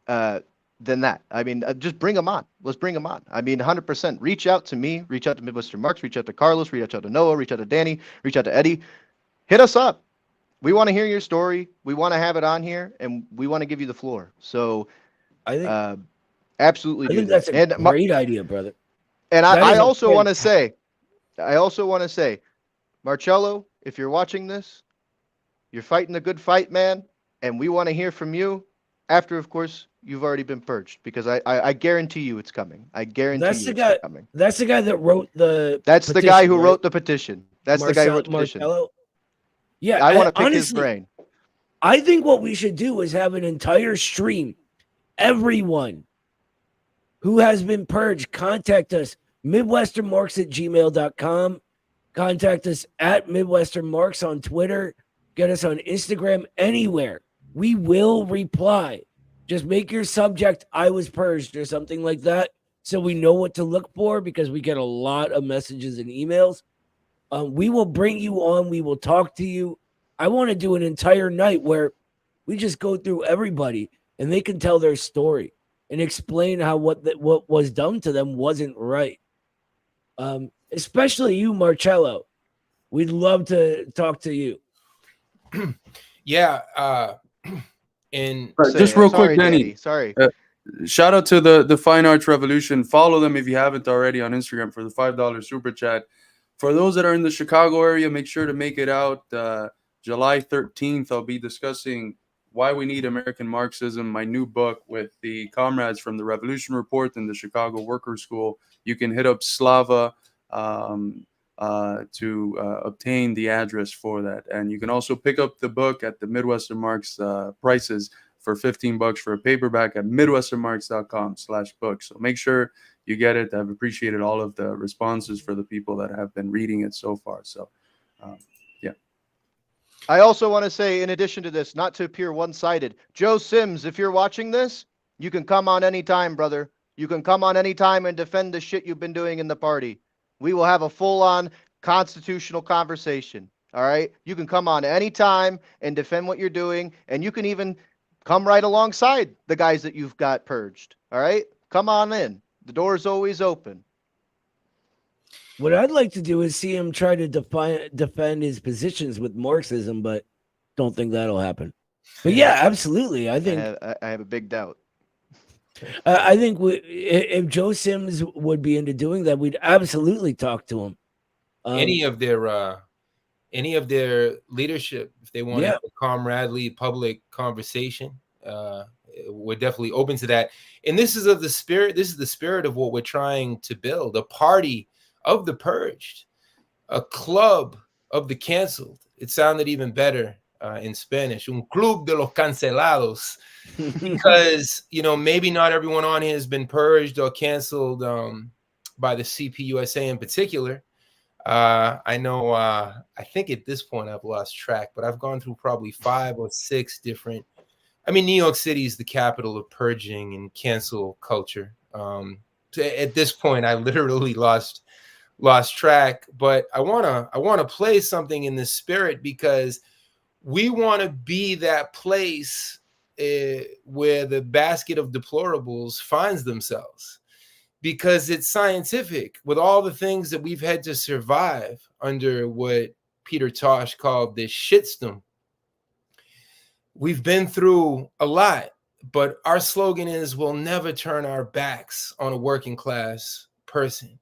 Speaker 5: than that. I mean, just bring them on. Let's bring them on. I mean, 100%. Reach out to me, reach out to Midwestern Marx, reach out to Carlos, reach out to Noah, reach out to Danny, reach out to Eddie. Hit us up. We want to hear your story. We want to have it on here, and we want to give you the floor. So I think absolutely do
Speaker 1: that's a great idea, brother.
Speaker 5: And I also want to say, Marcello, if you're watching this, you're fighting a good fight, man, and we want to hear from you after, of course, you've already been purged, because I guarantee you it's coming. I guarantee it's coming.
Speaker 1: That's the guy that wrote the
Speaker 5: That's
Speaker 1: petition,
Speaker 5: the guy who
Speaker 1: right?
Speaker 5: wrote the petition. That's the guy who wrote the petition.
Speaker 1: Marcello? Yeah,
Speaker 5: I want to pick his brain.
Speaker 1: I think what we should do is have an entire stream. Everyone who has been purged, contact us. MidwesternMarks@gmail.com. Contact us at MidwesternMarks on Twitter. Get us on Instagram, anywhere. We will reply. Just make your subject "I was purged" or something like that, so we know what to look for, because we get a lot of messages and emails. We will bring you on. We will talk to you. I want to do an entire night where we just go through everybody and they can tell their story and explain how what was done to them wasn't right. Especially you, Marcello. we'd love to talk to you.
Speaker 4: Yeah. And
Speaker 2: Just real quick,
Speaker 5: sorry,
Speaker 2: Danny.
Speaker 5: Sorry.
Speaker 2: Shout out to the Fine Arts Revolution. Follow them if you haven't already on Instagram for the $5 super chat. For those that are in the Chicago area, make sure to make it out. July 13th, I'll be discussing Why We Need American Marxism, my new book with the comrades from the Revolution Report and the Chicago Workers' School. You can hit up Slava to obtain the address for that. And you can also pick up the book at the Midwestern Marx prices for $15 for a paperback at midwesternmarx.com/book. So make sure you get it. I've appreciated all of the responses for the people that have been reading it so far. So, yeah.
Speaker 5: I also want to say, in addition to this, not to appear one-sided, Joe Sims, if you're watching this, you can come on anytime, brother. You can come on anytime and defend the shit you've been doing in the party. We will have a full-on constitutional conversation. All right? You can come on anytime and defend what you're doing, and you can even come right alongside the guys that you've got purged. All right? Come on in. The door's always open.
Speaker 1: What I'd like to do is see him try to defend his positions with Marxism, but don't think that'll happen. But yeah, absolutely. I think
Speaker 5: I have a big doubt.
Speaker 1: I think if Joe Sims would be into doing that, we'd absolutely talk to him.
Speaker 4: any of their leadership, if they want to
Speaker 1: Yeah.
Speaker 4: have a comradely public conversation, we're definitely open to that. And this is of the spirit. This is the spirit of what we're trying to build: a party of the purged, a club of the canceled. It sounded even better in Spanish, un club de los cancelados, because maybe not everyone on here has been purged or canceled by the CPUSA in particular. I know, I think at this point I've lost track, but I've gone through probably 5 or 6 different. I mean, New York City is the capital of purging and cancel culture. So at this point, I literally lost track. But I wanna play something in this spirit, because we want to be that place where the basket of deplorables finds themselves. Because it's scientific, with all the things that we've had to survive under what Peter Tosh called the shitstorm. We've been through a lot, but our slogan is, we'll never turn our backs on a working class person.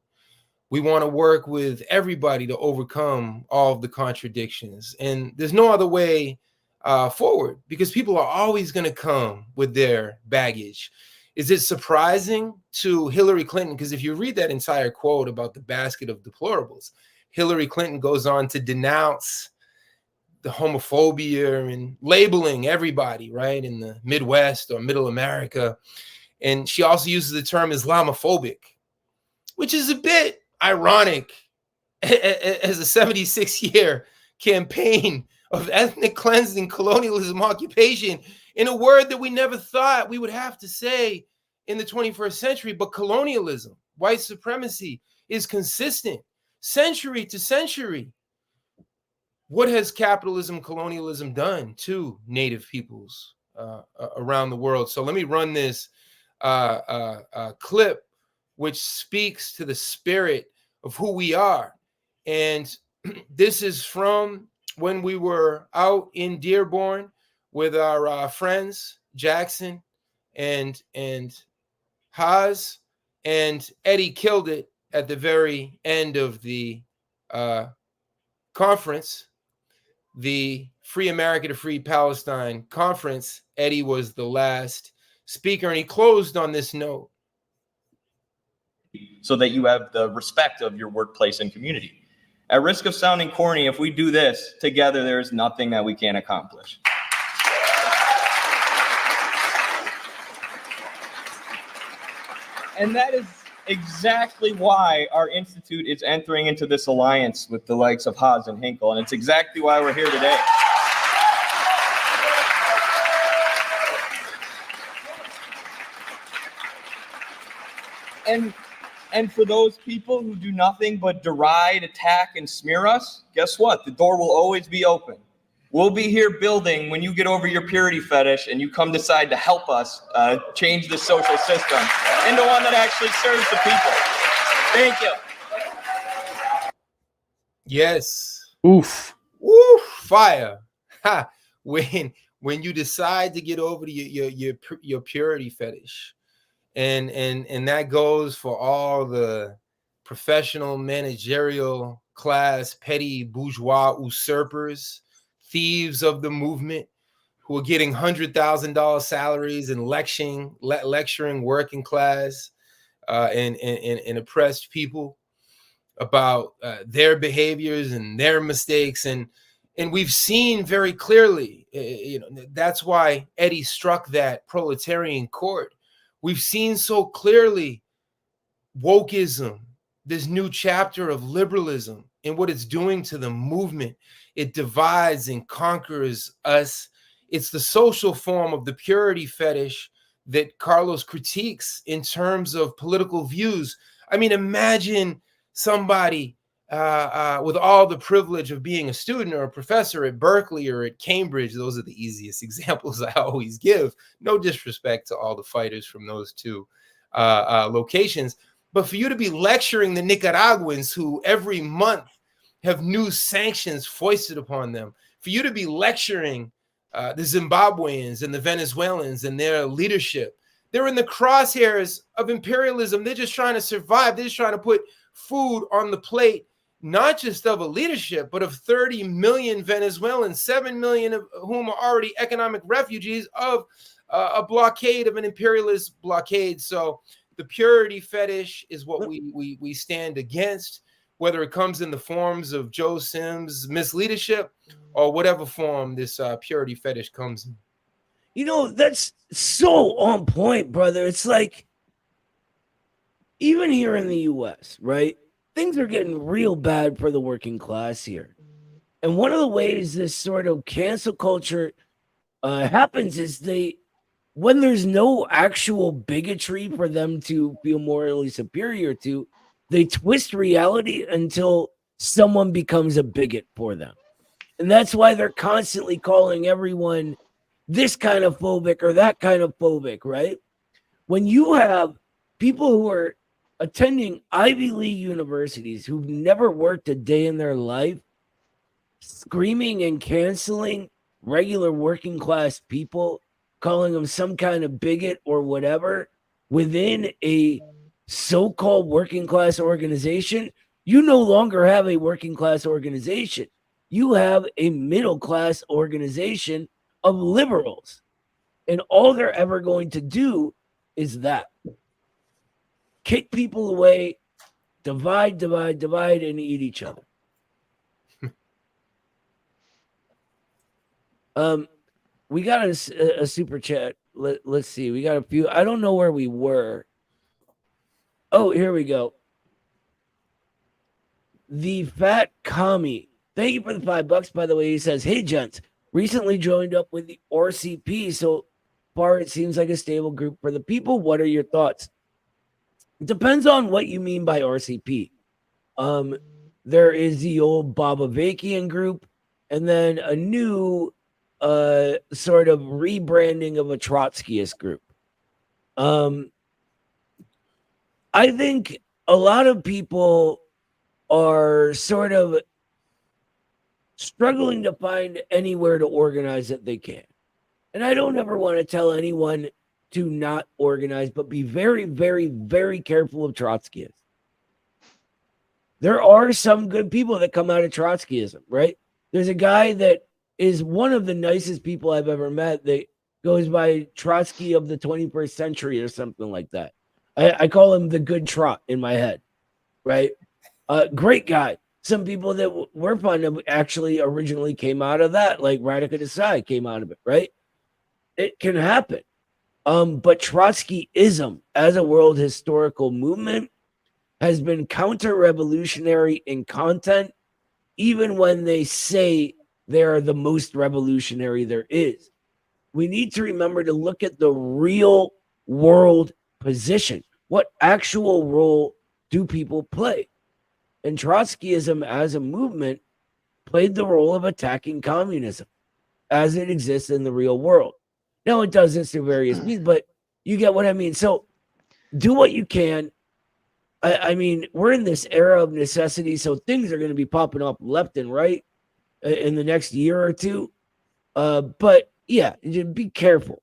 Speaker 4: We want to work with everybody to overcome all of the contradictions. And there's no other way forward, because people are always going to come with their baggage. Is it surprising to Hillary Clinton? Because if you read that entire quote about the basket of deplorables, Hillary Clinton goes on to denounce the homophobia and labeling everybody, right, in the Midwest or Middle America. And she also uses the term Islamophobic, which is a bit ironic as a 76-year campaign of ethnic cleansing, colonialism, occupation, in a word that we never thought we would have to say in the 21st century. But colonialism, white supremacy, is consistent century to century. What has capitalism, colonialism done to native peoples around the world? So let me run this clip, which speaks to the spirit of who we are. And this is from when we were out in Dearborn with our friends Jackson and Haas, and Eddie killed it at the very end of the conference, the Free America to Free Palestine conference. Eddie was the last speaker, and he closed on this note:
Speaker 3: so that you have the respect of your workplace and community. At risk of sounding corny, if we do this together, there is nothing that we can't accomplish. And that is exactly why our institute is entering into this alliance with the likes of Haas and Hinkle, and it's exactly why we're here today. And for those people who do nothing but deride, attack, and smear us, guess what? The door will always be open. We'll be here building when you get over your purity fetish and you come decide to help us change the social system into one that actually serves the people. Thank you.
Speaker 4: Yes,
Speaker 2: Oof.
Speaker 4: Woo, fire. Ha. When you decide to get over to your purity fetish, and that goes for all the professional managerial class petty bourgeois usurpers, thieves of the movement, who are getting $100,000 salaries and lecturing working class and oppressed people about their behaviors and their mistakes, and we've seen very clearly, that's why Eddie struck that proletarian chord. We've seen so clearly wokeism, this new chapter of liberalism, and what it's doing to the movement. It divides and conquers us. It's the social form of the purity fetish that Carlos critiques in terms of political views. I mean, imagine somebody with all the privilege of being a student or a professor at Berkeley or at Cambridge. Those are the easiest examples I always give. No disrespect to all the fighters from those two locations. But for you to be lecturing the Nicaraguans who every month have new sanctions foisted upon them, for you to be lecturing the Zimbabweans and the Venezuelans and their leadership, they're in the crosshairs of imperialism. They're just trying to survive. They're just trying to put food on the plate, not just of a leadership, but of 30 million Venezuelans, 7 million of whom are already economic refugees of a blockade, of an imperialist blockade. So the purity fetish is what we stand against, whether it comes in the forms of Joe Sims' misleadership or whatever form this purity fetish comes in.
Speaker 1: You know, that's so on point, brother. It's like, even here in the US, right? Things are getting real bad for the working class here. And one of the ways this sort of cancel culture happens is when there's no actual bigotry for them to feel morally superior to, they twist reality until someone becomes a bigot for them. And that's why they're constantly calling everyone this kind of phobic or that kind of phobic, right? When you have people who are attending Ivy League universities who've never worked a day in their life screaming and canceling regular working class people, calling them some kind of bigot or whatever within a so-called working class organization, you no longer have a working class organization. You have a middle class organization of liberals. And all they're ever going to do is that. Kick people away, divide, and eat each other. We got a super chat. Let's see. We got a few. I don't know where we were. Oh, here we go. The Fat Commie. Thank you for the $5, by the way. He says, hey, gents, recently joined up with the RCP. So far, it seems like a stable group for the people. What are your thoughts? It depends on what you mean by RCP. There is the old Bobavakian group, and then a new sort of rebranding of a Trotskyist group. I think a lot of people are sort of struggling to find anywhere to organize that they can. And I don't ever want to tell anyone to not organize, but be very, very, very careful of Trotskyists. There are some good people that come out of Trotskyism, right? There's a guy that is one of the nicest people I've ever met that goes by Trotsky of the 21st century or something like that. I call him the good Trot in my head, right? Great guy. Some people that were fun of actually originally came out of that, like Radhika Desai came out of it, right? It can happen. But Trotskyism as a world historical movement has been counter-revolutionary in content, even when they say they are the most revolutionary there is. We need to remember to look at the real world position. What actual role do people play? And Trotskyism as a movement played the role of attacking communism as it exists in the real world. Now, it does this through various means, but you get what I mean. So do what you can. I mean, we're in this era of necessity, so things are going to be popping up left and right. in the next year or two. But yeah, just be careful.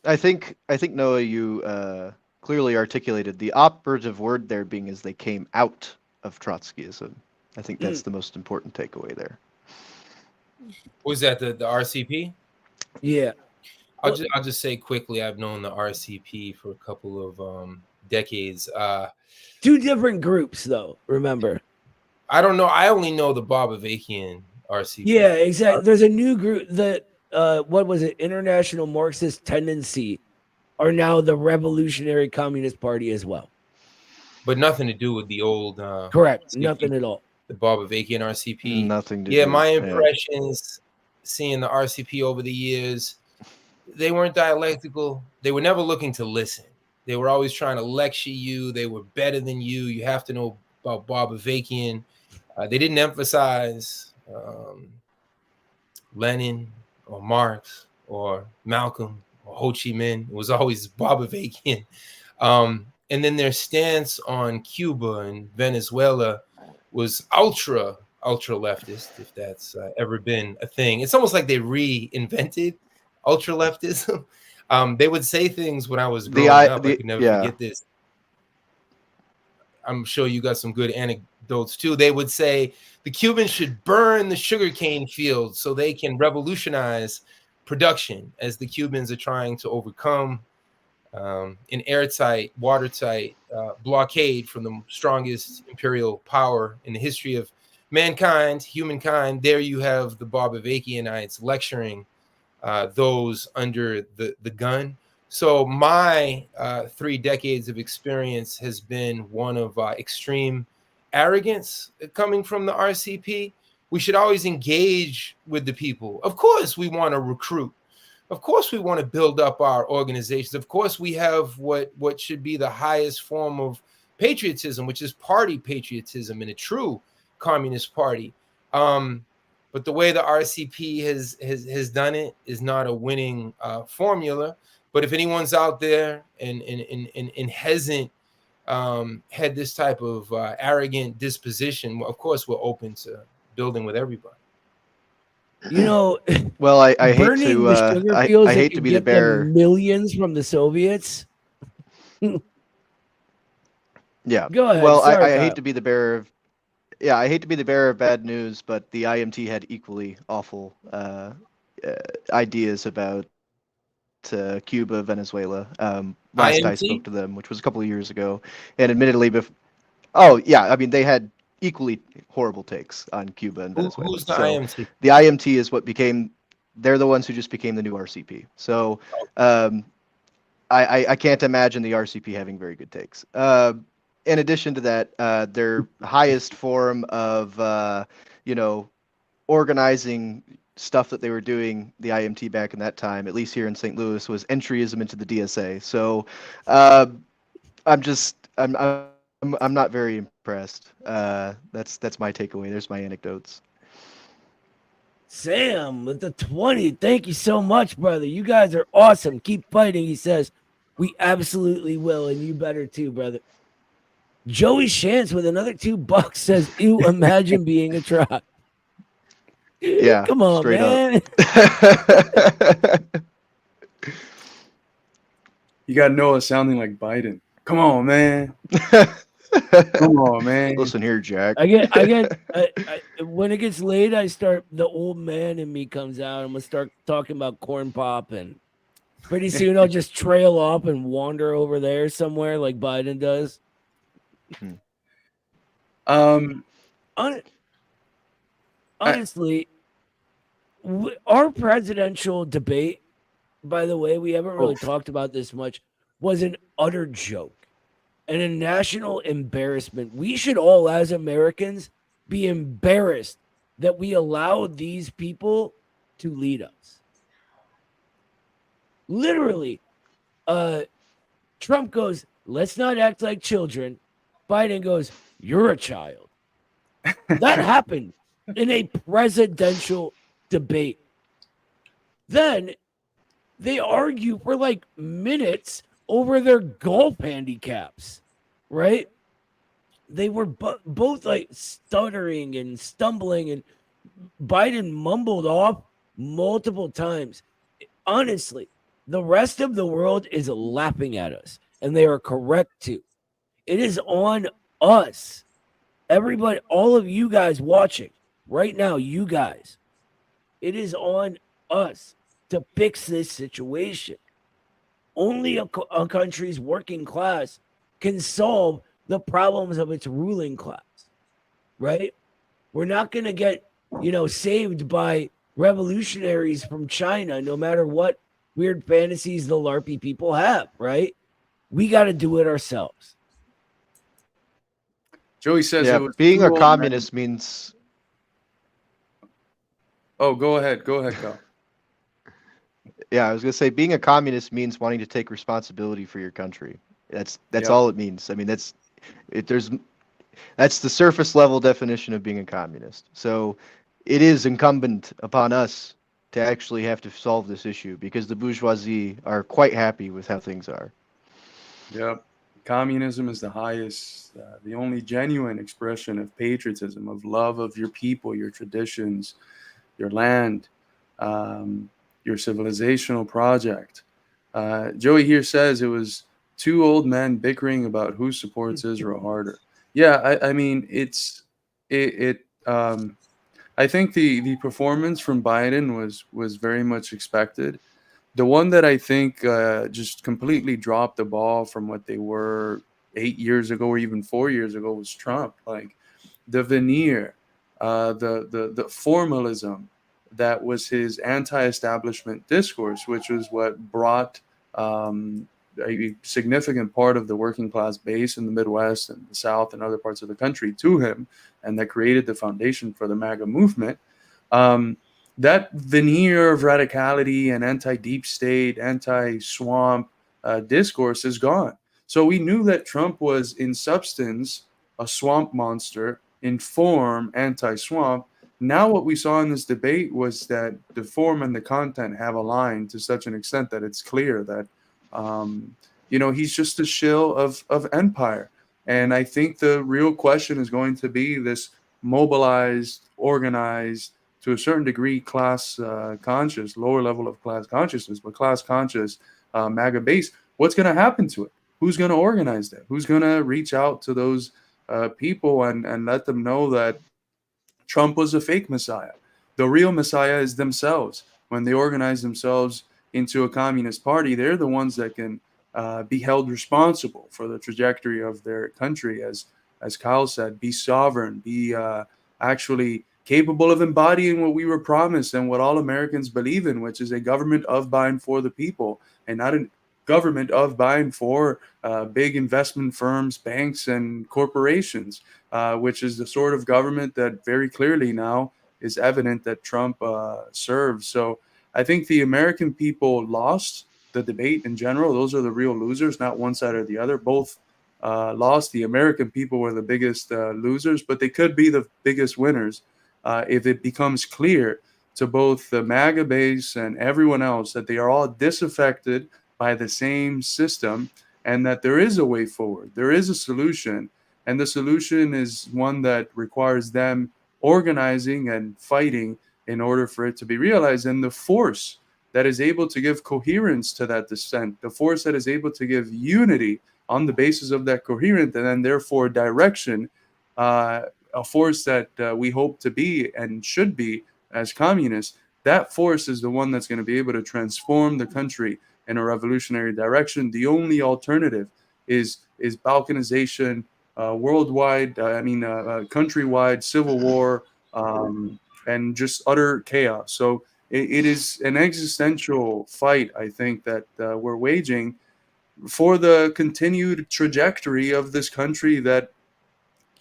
Speaker 5: I think Noah, you clearly articulated the operative word there being is they came out of Trotskyism. I think that's the most important takeaway there.
Speaker 4: Was that the RCP?
Speaker 1: Yeah.
Speaker 4: I'll just say quickly, I've known the RCP for a couple of decades.
Speaker 1: Two different groups, though. Remember?
Speaker 4: I don't know. I only know the Bobavakian RCP.
Speaker 1: Yeah, exactly. There's a new group that what was it? International Marxist Tendency are now the Revolutionary Communist Party as well.
Speaker 4: But nothing to do with the old.
Speaker 1: Correct.
Speaker 4: RCP,
Speaker 1: Nothing at all.
Speaker 4: The Bobavakian RCP.
Speaker 5: Nothing to
Speaker 4: Yeah,
Speaker 5: do.
Speaker 4: my impressions seeing the RCP over the years, they weren't dialectical. They were never looking to listen. They were always trying to lecture you. They were better than you. You have to know about Bobavakian. They didn't emphasize Lenin or Marx or Malcolm or Ho Chi Minh. It was always Bobavakian. And then their stance on Cuba and Venezuela was ultra leftist, if that's ever been a thing. It's almost like they reinvented ultra leftism. They would say things when I was growing up. I could never forget this. I'm sure you got some good anecdotes too. They would say the Cubans should burn the sugarcane fields so they can revolutionize production, as the Cubans are trying to overcome an airtight, watertight blockade from the strongest imperial power in the history of mankind, humankind. There you have the Bobavakianites lecturing those under the gun. So my 3 decades of experience has been one of extreme arrogance coming from the RCP. We should always engage with the people. Of course, we want to recruit. Of course, we want to build up our organizations. Of course, we have what should be the highest form of patriotism, which is party patriotism in a true communist party. But the way the RCP has done it is not a winning formula. But if anyone's out there and hasn't had this type of arrogant disposition, well, of course, we're open to building with everybody.
Speaker 1: You know,
Speaker 5: well, I hate
Speaker 1: burning
Speaker 5: to
Speaker 1: the sugar fields
Speaker 5: I
Speaker 1: that
Speaker 5: hate to
Speaker 1: could
Speaker 5: be the
Speaker 1: get them
Speaker 5: bearer.
Speaker 1: millions from the Soviets.
Speaker 5: Yeah.
Speaker 1: Go ahead.
Speaker 5: Well,
Speaker 1: Sorry,
Speaker 5: I
Speaker 1: Kyle.
Speaker 5: hate to be the bearer of. Yeah, I hate to be the bearer of bad news, but the IMT had equally awful ideas about Cuba, Venezuela. Last I
Speaker 4: IMT?
Speaker 5: spoke to them, which was a couple of years ago, and admittedly, oh yeah, I mean they had equally horrible takes on Cuba and Venezuela.
Speaker 4: Who's the
Speaker 5: so
Speaker 4: IMT?
Speaker 5: the IMT is what became. They're the ones who just became the new RCP. So I can't imagine the RCP having very good takes. In addition to that, their highest form of organizing stuff that they were doing, the IMT back in that time, at least here in St. Louis, was entryism into the DSA. So I'm not very impressed. That's my takeaway. There's my anecdotes.
Speaker 1: Sam with the 20. Thank you so much, brother. You guys are awesome. Keep fighting, he says. We absolutely will, and you better too, brother. Joey Shantz with another $2 says, ew, imagine being a tribe.
Speaker 5: Yeah.
Speaker 1: Come on,
Speaker 5: straight
Speaker 1: man.
Speaker 5: Up.
Speaker 2: You got Noah sounding like Biden. Come on, man. Come on, man.
Speaker 5: Listen here, Jack.
Speaker 1: When it gets late, the old man in me comes out. I'm going to start talking about corn pop, and pretty soon I'll just trail off and wander over there somewhere like Biden does. Honestly, our presidential debate, by the way, we haven't really talked about this much, was an utter joke and a national embarrassment. We should all, as Americans, be embarrassed that we allowed these people to lead us. Literally, Trump goes, let's not act like children. Biden goes, you're a child. That happened in a presidential debate. Then they argue for like minutes over their golf handicaps, right? they were both like stuttering and stumbling, and Biden mumbled off multiple times. Honestly, the rest of the world is laughing at us, and they are correct to. It is on us. Everybody, all of you guys watching right now, you guys, it is on us to fix this situation. Only a country's working class can solve the problems of its ruling class, right? We're not going to get, saved by revolutionaries from China, no matter what weird fantasies the LARPy people have, right? We got to do it ourselves.
Speaker 2: Joey says
Speaker 5: Yeah,
Speaker 2: it was
Speaker 5: being
Speaker 2: two
Speaker 5: a
Speaker 2: old
Speaker 5: communist
Speaker 2: men.
Speaker 5: means
Speaker 2: Oh, go ahead, Kyle.
Speaker 5: yeah, I was gonna say being a communist means wanting to take responsibility for your country. That's
Speaker 2: Yep.
Speaker 5: all it means. I mean, that's the surface level definition of being a communist. So it is incumbent upon us to actually have to solve this issue because the bourgeoisie are quite happy with how things are.
Speaker 2: Yep. Communism is the highest, the only genuine expression of patriotism, of love of your people, your traditions, your land, your civilizational project. Joey here says it was two old men bickering about who supports Israel harder. Yeah, I mean, I think the performance from Biden was very much expected. The one that I think just completely dropped the ball from what they were 8 years ago or even 4 years ago was Trump. Like the veneer, the formalism that was his anti-establishment discourse, which was what brought a significant part of the working class base in the Midwest and the South and other parts of the country to him, and that created the foundation for the MAGA movement. That veneer of radicality and anti-deep state, anti-swamp discourse is gone. So we knew that Trump was in substance a swamp monster, in form anti-swamp. Now what we saw in this debate was that the form and the content have aligned to such an extent that it's clear that he's just a shill of empire. And I think the real question is going to be this mobilized, organized, to a certain degree, class conscious, lower level of class consciousness, but class conscious MAGA base. What's going to happen to it? Who's going to organize that? Who's going to reach out to those people and let them know that Trump was a fake messiah? The real messiah is themselves. When they organize themselves into a communist party, they're the ones that can be held responsible for the trajectory of their country. As Kyle said, be sovereign, be actually capable of embodying what we were promised and what all Americans believe in, which is a government of, by, and for the people, and not a government of, by, and for big investment firms, banks, and corporations, which is the sort of government that very clearly now is evident that Trump serves. So I think the American people lost the debate in general. Those are the real losers, not one side or the other. Both lost. The American people were the biggest losers, but they could be the biggest winners if it becomes clear to both the MAGA base and everyone else that they are all disaffected by the same system and that there is a way forward. There is a solution, and the solution is one that requires them organizing and fighting in order for it to be realized. And the force that is able to give coherence to that dissent, the force that is able to give unity on the basis of that coherence and then therefore direction, a force that we hope to be and should be as communists, that force is the one that's going to be able to transform the country in a revolutionary direction. The only alternative is balkanization, worldwide, countrywide civil war, and just utter chaos. So it is an existential fight, I think, that we're waging for the continued trajectory of this country that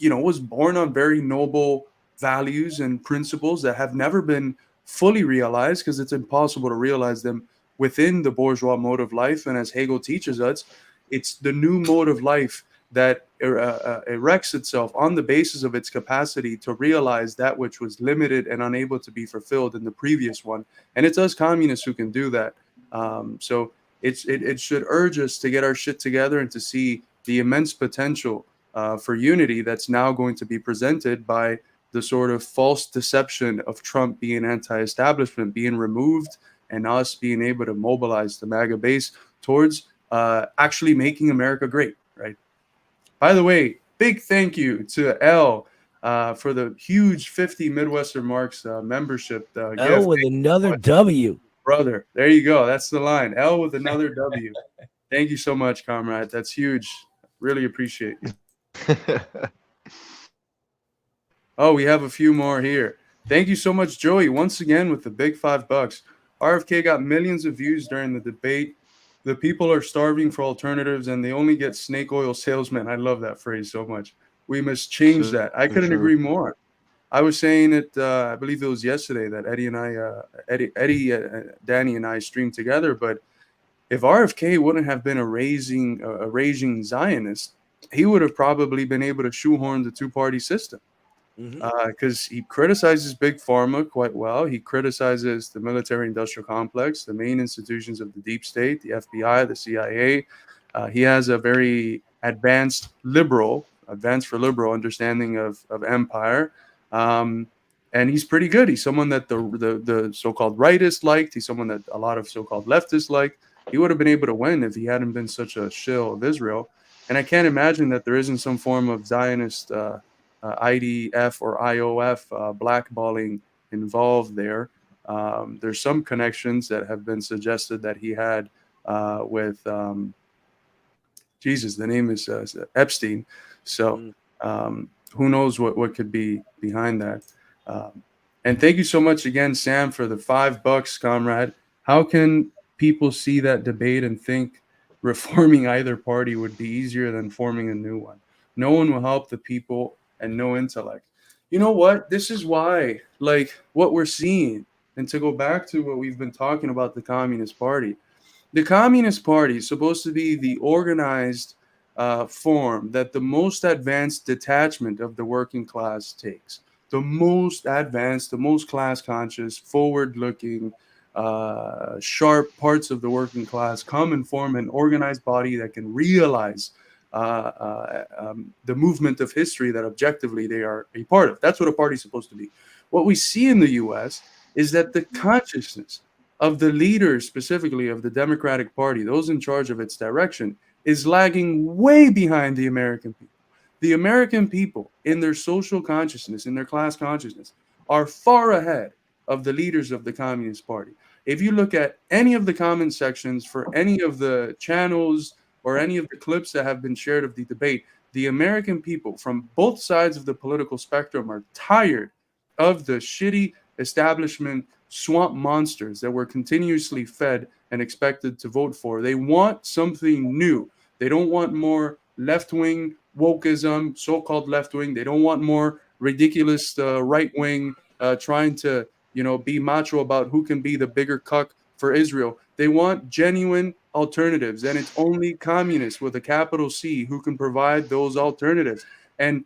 Speaker 2: was born on very noble values and principles that have never been fully realized because it's impossible to realize them within the bourgeois mode of life. And as Hegel teaches us, it's the new mode of life that erects itself on the basis of its capacity to realize that which was limited and unable to be fulfilled in the previous one. And it's us communists who can do that. So it should urge us to get our shit together and to see the immense potential for unity that's now going to be presented by the sort of false deception of Trump being anti-establishment being removed, and us being able to mobilize the MAGA base towards actually making America great, right? By the way, big thank you to L for the huge 50 Midwestern Marks membership gift.
Speaker 1: L with another W.
Speaker 2: Brother, there you go. That's the line. L with another W. Thank you so much, comrade. That's huge. Really appreciate you. Oh, we have a few more here. Thank you so much, Joey, once again with the big $5. RFK got millions of views during the debate. The people are starving for alternatives, and they only get snake oil salesmen. I love that phrase so much. We must change that. I couldn't agree more. I was saying it, I believe it was yesterday that Danny and I streamed together. But if RFK wouldn't have been a raging Zionist, he would have probably been able to shoehorn the two-party system. Because he criticizes Big Pharma quite well. He criticizes the military-industrial complex, the main institutions of the deep state, the FBI, the CIA. He has a very advanced for liberal understanding of empire. And he's pretty good. He's someone that the so-called rightists liked. He's someone that a lot of so-called leftists liked. He would have been able to win if he hadn't been such a shill of Israel. And I can't imagine that there isn't some form of Zionist IDF or IOF blackballing involved there. There's some connections that have been suggested that he had with the name is Epstein. So who knows what could be behind that. And thank you so much again, Sam, for the $5, comrade. How can people see that debate and think reforming either party would be easier than forming a new one? No one will help the people and no intellect. You know what? This is why, like, what we're seeing, and to go back to what we've been talking about, the Communist Party is supposed to be the organized form that the most advanced detachment of the working class takes. The most advanced, the most class conscious, forward-looking, sharp parts of the working class come and form an organized body that can realize the movement of history that objectively they are a part of. That's what a party is supposed to be. What we see in the U.S. is that the consciousness of the leaders, specifically of the Democratic Party, those in charge of its direction, is lagging way behind the American people. The American people, in their social consciousness, in their class consciousness, are far ahead of the leaders of the Communist Party. If you look at any of the comment sections for any of the channels or any of the clips that have been shared of the debate, the American people from both sides of the political spectrum are tired of the shitty establishment swamp monsters that were continuously fed and expected to vote for. They want something new. They don't want more left-wing wokeism, so-called left-wing. They don't want more ridiculous right-wing trying to, be macho about who can be the bigger cuck for Israel. They want genuine alternatives, and it's only communists with a capital C who can provide those alternatives. And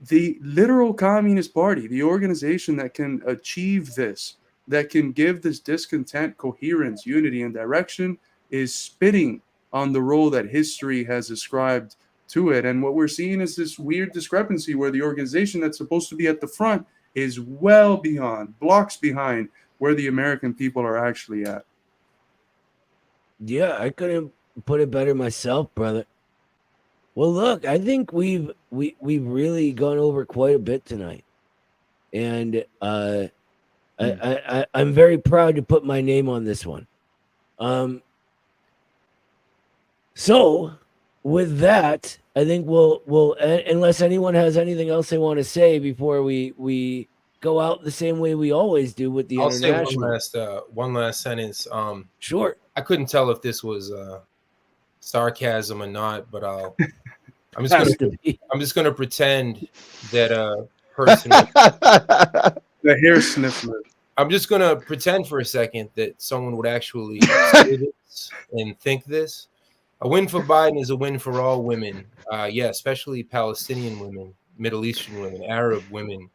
Speaker 2: the literal Communist Party, the organization that can achieve this, that can give this discontent coherence, unity, and direction, is spitting on the role that history has ascribed to it. And what we're seeing is this weird discrepancy where the organization that's supposed to be at the front is well beyond, blocks behind where the American people are actually at.
Speaker 1: Yeah, I couldn't put it better myself, brother. Well, look, I think we've really gone over quite a bit tonight, and I'm very proud to put my name on this one. So with that, I think we'll unless anyone has anything else they want to say before we go out the same way we always do with the
Speaker 4: I'll
Speaker 1: international.
Speaker 4: say one last sentence.
Speaker 1: Sure.
Speaker 4: I couldn't tell if this was sarcasm or not, but I'm just gonna pretend that a person.
Speaker 2: The hair sniffler.
Speaker 4: I'm just gonna pretend for a second that someone would actually say this and think this. A win for Biden is a win for all women. Especially Palestinian women, Middle Eastern women, Arab women,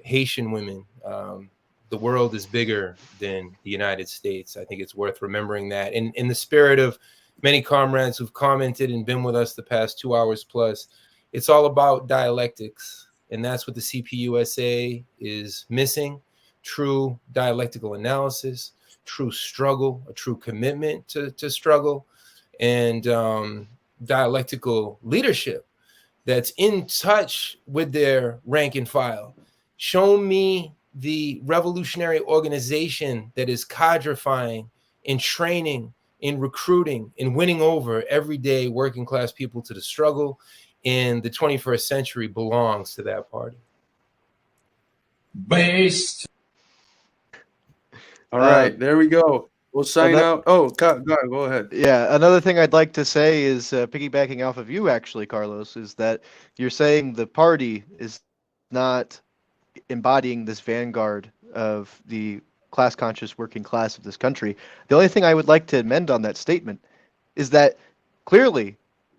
Speaker 4: Haitian women. The world is bigger than the United States. I think it's worth remembering that. And in the spirit of many comrades who've commented and been with us the past 2 hours plus, It's all about dialectics, and that's what the CPUSA is missing: true dialectical analysis, true struggle, a true commitment to struggle, and dialectical leadership that's in touch with their rank and file. Show me the revolutionary organization that is codifying and training, in recruiting, and winning over everyday working class people to the struggle in the 21st century belongs to that party.
Speaker 6: Based.
Speaker 2: All right, there we go. We'll sign out. Oh, go ahead.
Speaker 5: Yeah, another thing I'd like to say is, piggybacking off of you, actually, Carlos, is that you're saying the party is not embodying this vanguard of the class-conscious working class of this country. The only thing I would like to amend on that statement is that clearly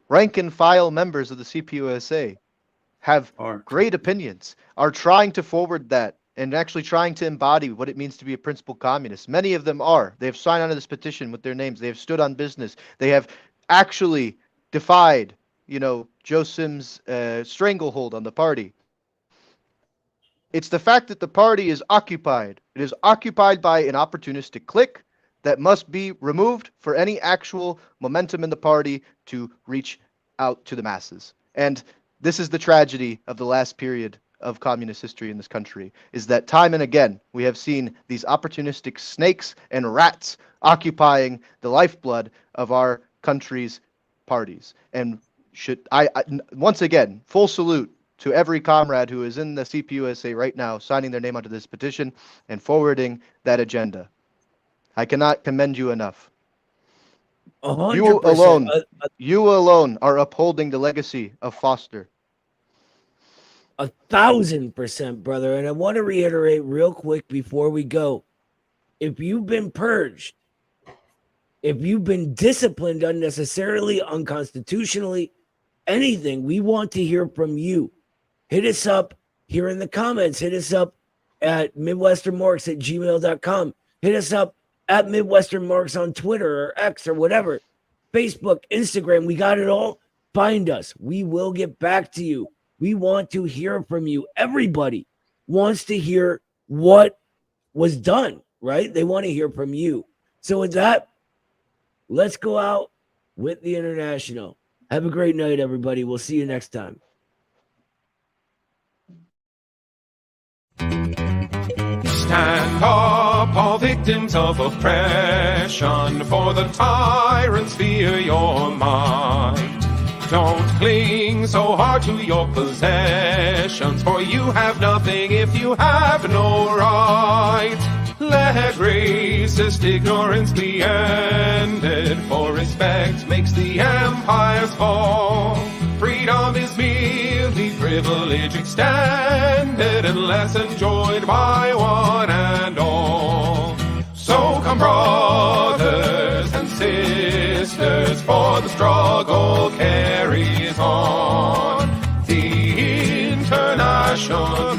Speaker 5: rank-and-file members of the CPUSA have great opinions, are trying to forward that, and actually trying to embody what it means to be a principled communist. Many of them are. They have signed onto this petition with their names. They have stood on business. They have actually defied, Joe Sims' stranglehold on the party. It's the fact that the party is occupied. It is occupied by an opportunistic clique that must be removed for any actual momentum in the party to reach out to the masses. And this is the tragedy of the last period of communist history in this country, is that time and again we have seen these opportunistic snakes and rats occupying the lifeblood of our country's parties. And should I once again, full salute to every comrade who is in the CPUSA right now, signing their name onto this petition and forwarding that agenda. I cannot commend you enough.
Speaker 1: 100%.
Speaker 5: You alone are upholding the legacy of Foster.
Speaker 1: 1,000%, brother. And I want to reiterate real quick before we go. If you've been purged, if you've been disciplined unnecessarily, unconstitutionally, anything, we want to hear from you. Hit us up here in the comments. Hit us up at midwesternmarks@gmail.com. Hit us up at Midwestern Marks on Twitter or X or whatever. Facebook, Instagram, we got it all. Find us. We will get back to you. We want to hear from you. Everybody wants to hear what was done, right? They want to hear from you. So with that, let's go out with the International. Have a great night, everybody. We'll see you next time.
Speaker 6: Stand up, all victims of oppression, for the tyrants fear your might. Don't cling so hard to your possessions, for you have nothing if you have no right. Let racist ignorance be ended, for respect makes the empires fall. Freedom is merely privilege extended, unless enjoyed by one and all. So come, brothers and sisters, for the struggle carries on. The International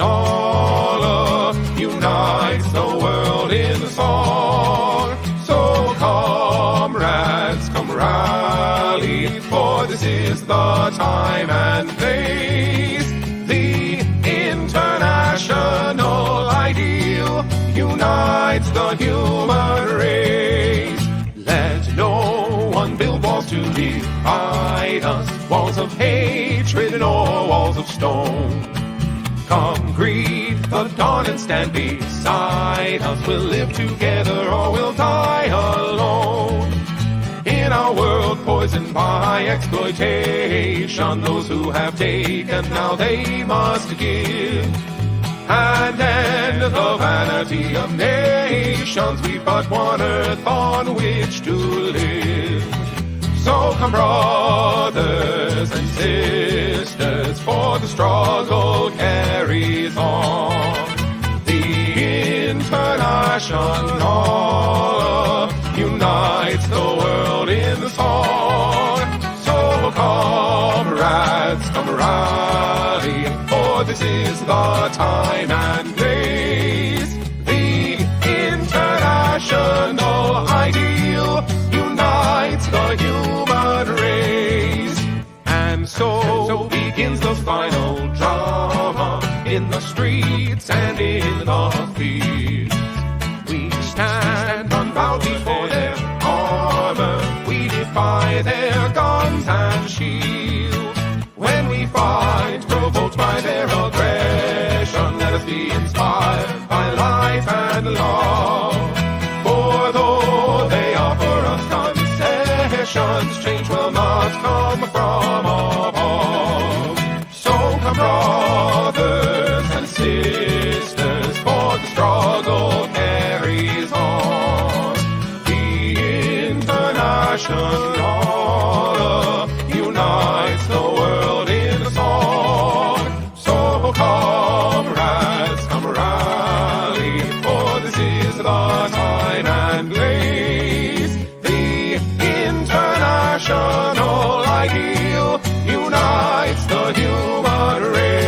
Speaker 6: unites the world in the song. So comrades, come rally, for this is the time and place. The international ideal unites the human race. Let no one build walls to divide us, walls of hatred nor walls of stone. Come greet the dawn and stand beside us. We'll live together or we'll die alone. In our world poisoned by exploitation, those who have taken, now they must give. And end the vanity of nations, we've but one earth on which to live. So come, brothers and sisters, for the struggle carries on. The International unites the world in the song. So comrades, come rally, for this is the time and place. The international ideal unites the human race. And so begins the shields. We stand unbowed before their armor. We defy their guns and shields. When we fight, provoked by their aggression, let us be inspired by life and love. For though they offer us concessions, change will not come from above. So come, brothers and sisters, for the struggle carries on. The International unites the world in song. So comrades, come rally, for this is the time and place. The international ideal unites the human race.